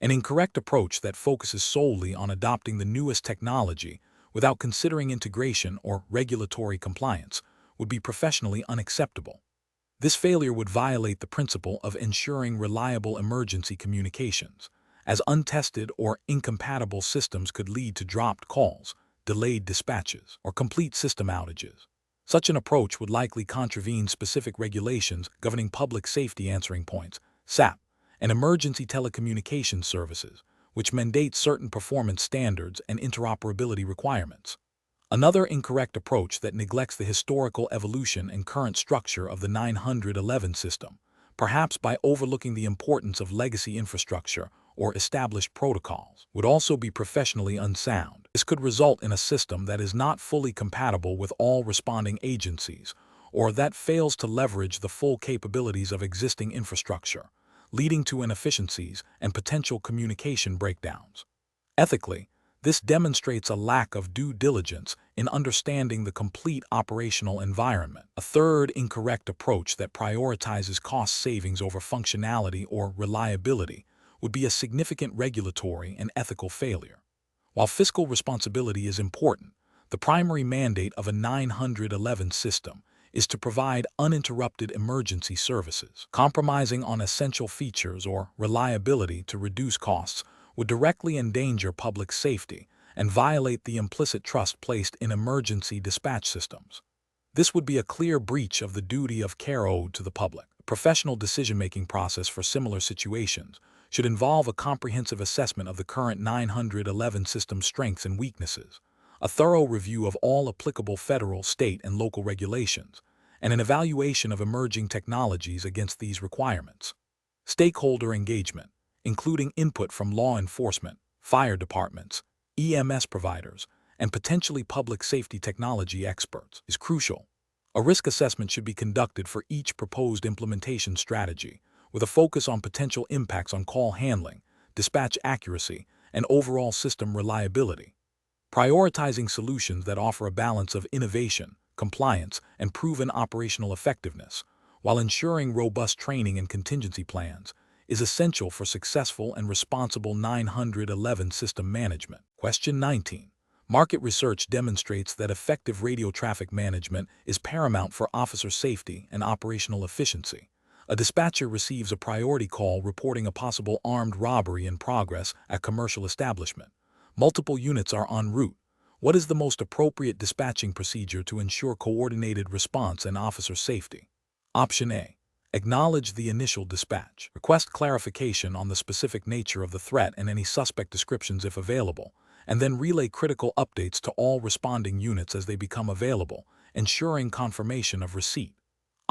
An incorrect approach that focuses solely on adopting the newest technology without considering integration or regulatory compliance would be professionally unacceptable. This failure would violate the principle of ensuring reliable emergency communications, as untested or incompatible systems could lead to dropped calls, delayed dispatches, or complete system outages. Such an approach would likely contravene specific regulations governing public safety answering points, SAP, and emergency telecommunications services, which mandate certain performance standards and interoperability requirements. Another incorrect approach that neglects the historical evolution and current structure of the 911 system, perhaps by overlooking the importance of legacy infrastructure or established protocols, would also be professionally unsound. This could result in a system that is not fully compatible with all responding agencies, or that fails to leverage the full capabilities of existing infrastructure, leading to inefficiencies and potential communication breakdowns. Ethically, this demonstrates a lack of due diligence in understanding the complete operational environment. A third incorrect approach that prioritizes cost savings over functionality or reliability would be a significant regulatory and ethical failure. While fiscal responsibility is important, the primary mandate of a 911 system is to provide uninterrupted emergency services. Compromising on essential features or reliability to reduce costs would directly endanger public safety and violate the implicit trust placed in emergency dispatch systems. This would be a clear breach of the duty of care owed to the public. A professional decision-making process for similar situations should involve a comprehensive assessment of the current 911 system's strengths and weaknesses, a thorough review of all applicable federal, state, and local regulations, and an evaluation of emerging technologies against these requirements. Stakeholder engagement, including input from law enforcement, fire departments, EMS providers, and potentially public safety technology experts, is crucial. A risk assessment should be conducted for each proposed implementation strategy, with a focus on potential impacts on call handling, dispatch accuracy, and overall system reliability. Prioritizing solutions that offer a balance of innovation, compliance, and proven operational effectiveness, while ensuring robust training and contingency plans, is essential for successful and responsible 911 system management. Question 19. Market research demonstrates that effective radio traffic management is paramount for officer safety and operational efficiency. A dispatcher receives a priority call reporting a possible armed robbery in progress at commercial establishment. Multiple units are en route. What is the most appropriate dispatching procedure to ensure coordinated response and officer safety? Option A. Acknowledge the initial dispatch. Request clarification on the specific nature of the threat and any suspect descriptions if available, and then relay critical updates to all responding units as they become available, ensuring confirmation of receipt.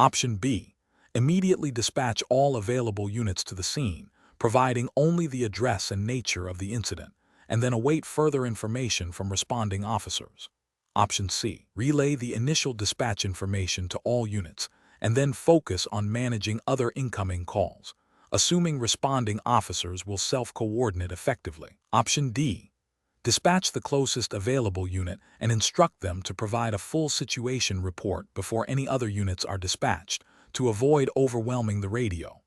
Option B. Immediately dispatch all available units to the scene, providing only the address and nature of the incident, and then await further information from responding officers. Option C. Relay the initial dispatch information to all units, and then focus on managing other incoming calls, assuming responding officers will self-coordinate effectively. Option D. Dispatch the closest available unit and instruct them to provide a full situation report before any other units are dispatched, to avoid overwhelming the radio.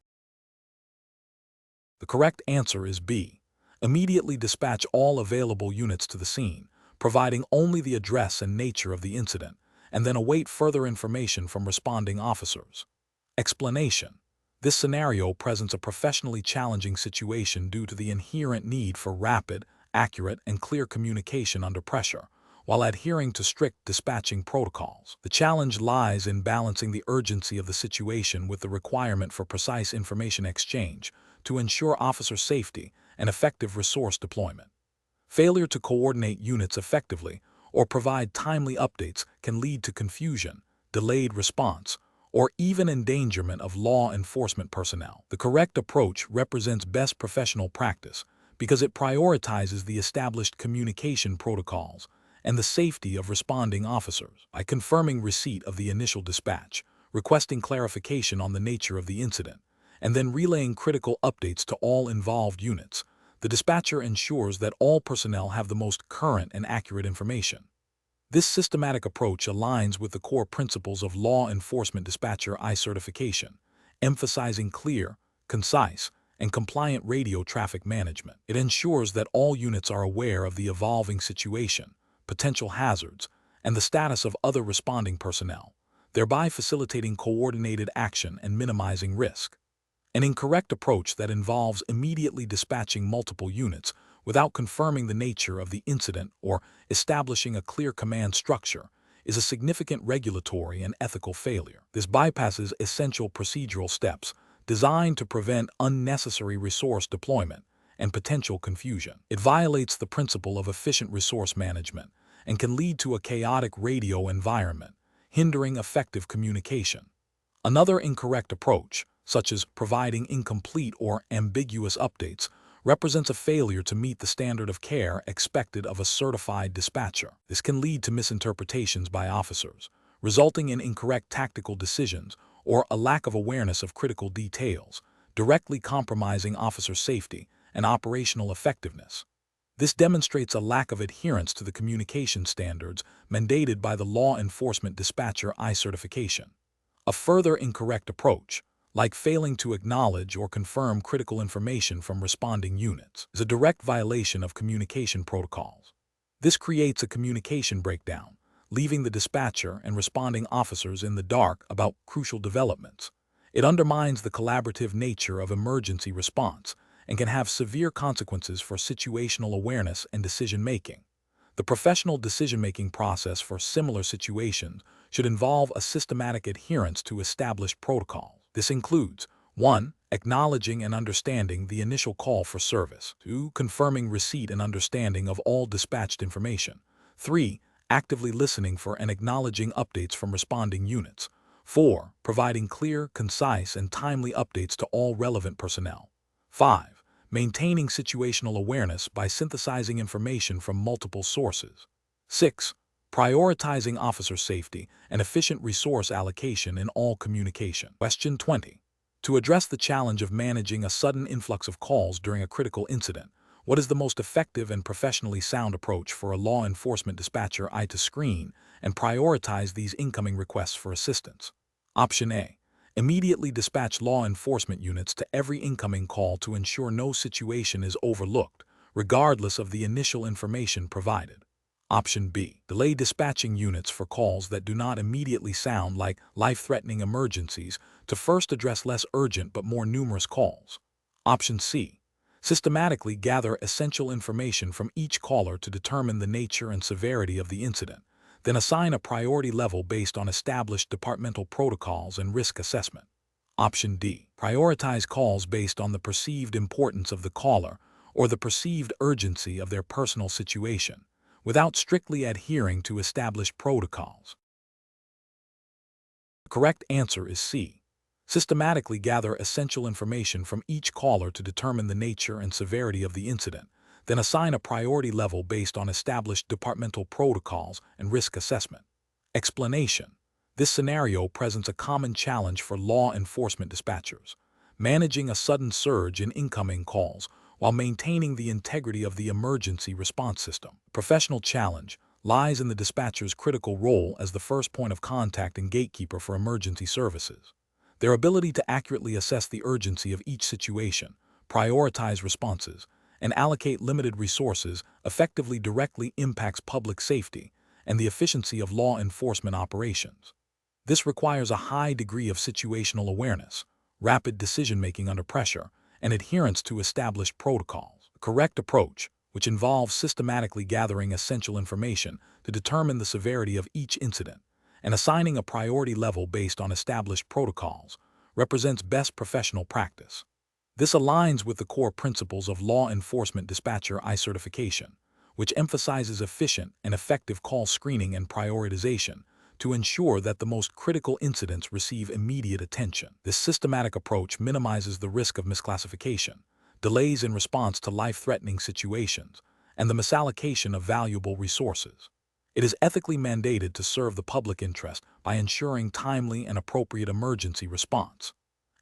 The correct answer is B. Immediately dispatch all available units to the scene, providing only the address and nature of the incident, and then await further information from responding officers. Explanation: this scenario presents a professionally challenging situation due to the inherent need for rapid, accurate, and clear communication under pressure, while adhering to strict dispatching protocols. The challenge lies in balancing the urgency of the situation with the requirement for precise information exchange to ensure officer safety and effective resource deployment. Failure to coordinate units effectively or provide timely updates can lead to confusion, delayed response, or even endangerment of law enforcement personnel. The correct approach represents best professional practice because it prioritizes the established communication protocols and the safety of responding officers. By confirming receipt of the initial dispatch, requesting clarification on the nature of the incident, and then relaying critical updates to all involved units, the dispatcher ensures that all personnel have the most current and accurate information. This systematic approach aligns with the core principles of law enforcement dispatcher I certification, emphasizing clear, concise, and compliant radio traffic management. It ensures that all units are aware of the evolving situation, potential hazards, and the status of other responding personnel, thereby facilitating coordinated action and minimizing risk. An incorrect approach that involves immediately dispatching multiple units without confirming the nature of the incident or establishing a clear command structure is a significant regulatory and ethical failure. This bypasses essential procedural steps designed to prevent unnecessary resource deployment and potential confusion. It violates the principle of efficient resource management and can lead to a chaotic radio environment, hindering effective communication. Another incorrect approach, such as providing incomplete or ambiguous updates, represents a failure to meet the standard of care expected of a certified dispatcher. This can lead to misinterpretations by officers, resulting in incorrect tactical decisions or a lack of awareness of critical details, directly compromising officer safety and operational effectiveness. This demonstrates a lack of adherence to the communication standards mandated by the Law Enforcement Dispatcher I certification. A further incorrect approach, like failing to acknowledge or confirm critical information from responding units, is a direct violation of communication protocols. This creates a communication breakdown, leaving the dispatcher and responding officers in the dark about crucial developments. It undermines the collaborative nature of emergency response and can have severe consequences for situational awareness and decision-making. The professional decision-making process for similar situations should involve a systematic adherence to established protocols. This includes 1. Acknowledging and understanding the initial call for service. 2. Confirming receipt and understanding of all dispatched information. 3. Actively listening for and acknowledging updates from responding units. 4. Providing clear, concise, and timely updates to all relevant personnel. 5. Maintaining situational awareness by synthesizing information from multiple sources. 6. Prioritizing officer safety and efficient resource allocation in all communication. Question 20. To address the challenge of managing a sudden influx of calls during a critical incident, what is the most effective and professionally sound approach for a law enforcement dispatcher to screen and prioritize these incoming requests for assistance? Option A. Immediately dispatch law enforcement units to every incoming call to ensure no situation is overlooked, regardless of the initial information provided. Option B. Delay dispatching units for calls that do not immediately sound like life-threatening emergencies to first address less urgent but more numerous calls. Option C. Systematically gather essential information from each caller to determine the nature and severity of the incident, then assign a priority level based on established departmental protocols and risk assessment. Option D. Prioritize calls based on the perceived importance of the caller or the perceived urgency of their personal situation, without strictly adhering to established protocols. The correct answer is C. Systematically gather essential information from each caller to determine the nature and severity of the incident, then assign a priority level based on established departmental protocols and risk assessment. Explanation. This scenario presents a common challenge for law enforcement dispatchers, managing a sudden surge in incoming calls while maintaining the integrity of the emergency response system. Professional challenge lies in the dispatcher's critical role as the first point of contact and gatekeeper for emergency services. Their ability to accurately assess the urgency of each situation, prioritize responses, and allocate limited resources effectively directly impacts public safety and the efficiency of law enforcement operations. This requires a high degree of situational awareness, rapid decision-making under pressure, and adherence to established protocols. The correct approach, which involves systematically gathering essential information to determine the severity of each incident and assigning a priority level based on established protocols, represents best professional practice. This aligns with the core principles of law enforcement dispatcher I certification, which emphasizes efficient and effective call screening and prioritization to ensure that the most critical incidents receive immediate attention. This systematic approach minimizes the risk of misclassification, delays in response to life-threatening situations, and the misallocation of valuable resources. It is ethically mandated to serve the public interest by ensuring timely and appropriate emergency response.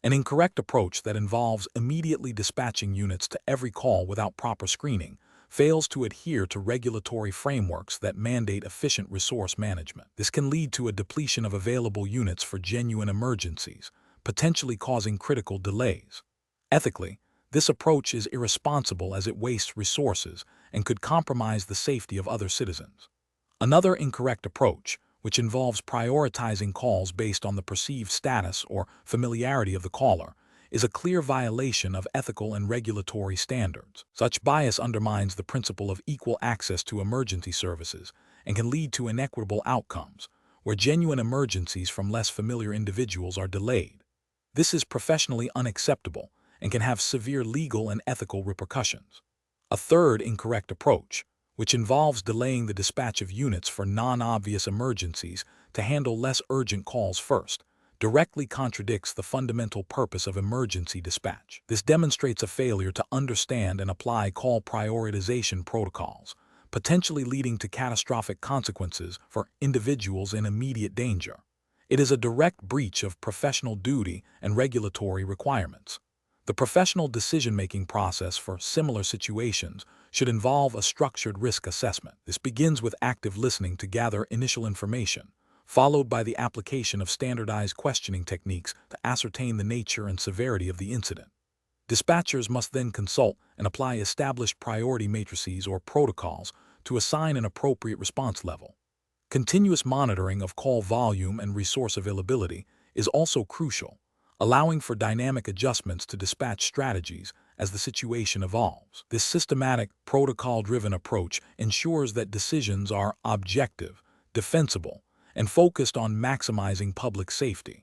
An incorrect approach that involves immediately dispatching units to every call without proper screening fails to adhere to regulatory frameworks that mandate efficient resource management. This can lead to a depletion of available units for genuine emergencies, potentially causing critical delays. Ethically, this approach is irresponsible as it wastes resources and could compromise the safety of other citizens. Another incorrect approach, which involves prioritizing calls based on the perceived status or familiarity of the caller, is a clear violation of ethical and regulatory standards. Such bias undermines the principle of equal access to emergency services and can lead to inequitable outcomes, where genuine emergencies from less familiar individuals are delayed. This is professionally unacceptable and can have severe legal and ethical repercussions. A third incorrect approach, which involves delaying the dispatch of units for non-obvious emergencies to handle less urgent calls first, directly contradicts the fundamental purpose of emergency dispatch. This demonstrates a failure to understand and apply call prioritization protocols, potentially leading to catastrophic consequences for individuals in immediate danger. It is a direct breach of professional duty and regulatory requirements. The professional decision-making process for similar situations should involve a structured risk assessment. This begins with active listening to gather initial information, followed by the application of standardized questioning techniques to ascertain the nature and severity of the incident. Dispatchers must then consult and apply established priority matrices or protocols to assign an appropriate response level. Continuous monitoring of call volume and resource availability is also crucial, allowing for dynamic adjustments to dispatch strategies as the situation evolves. This systematic, protocol-driven approach ensures that decisions are objective, defensible, and focused on maximizing public safety.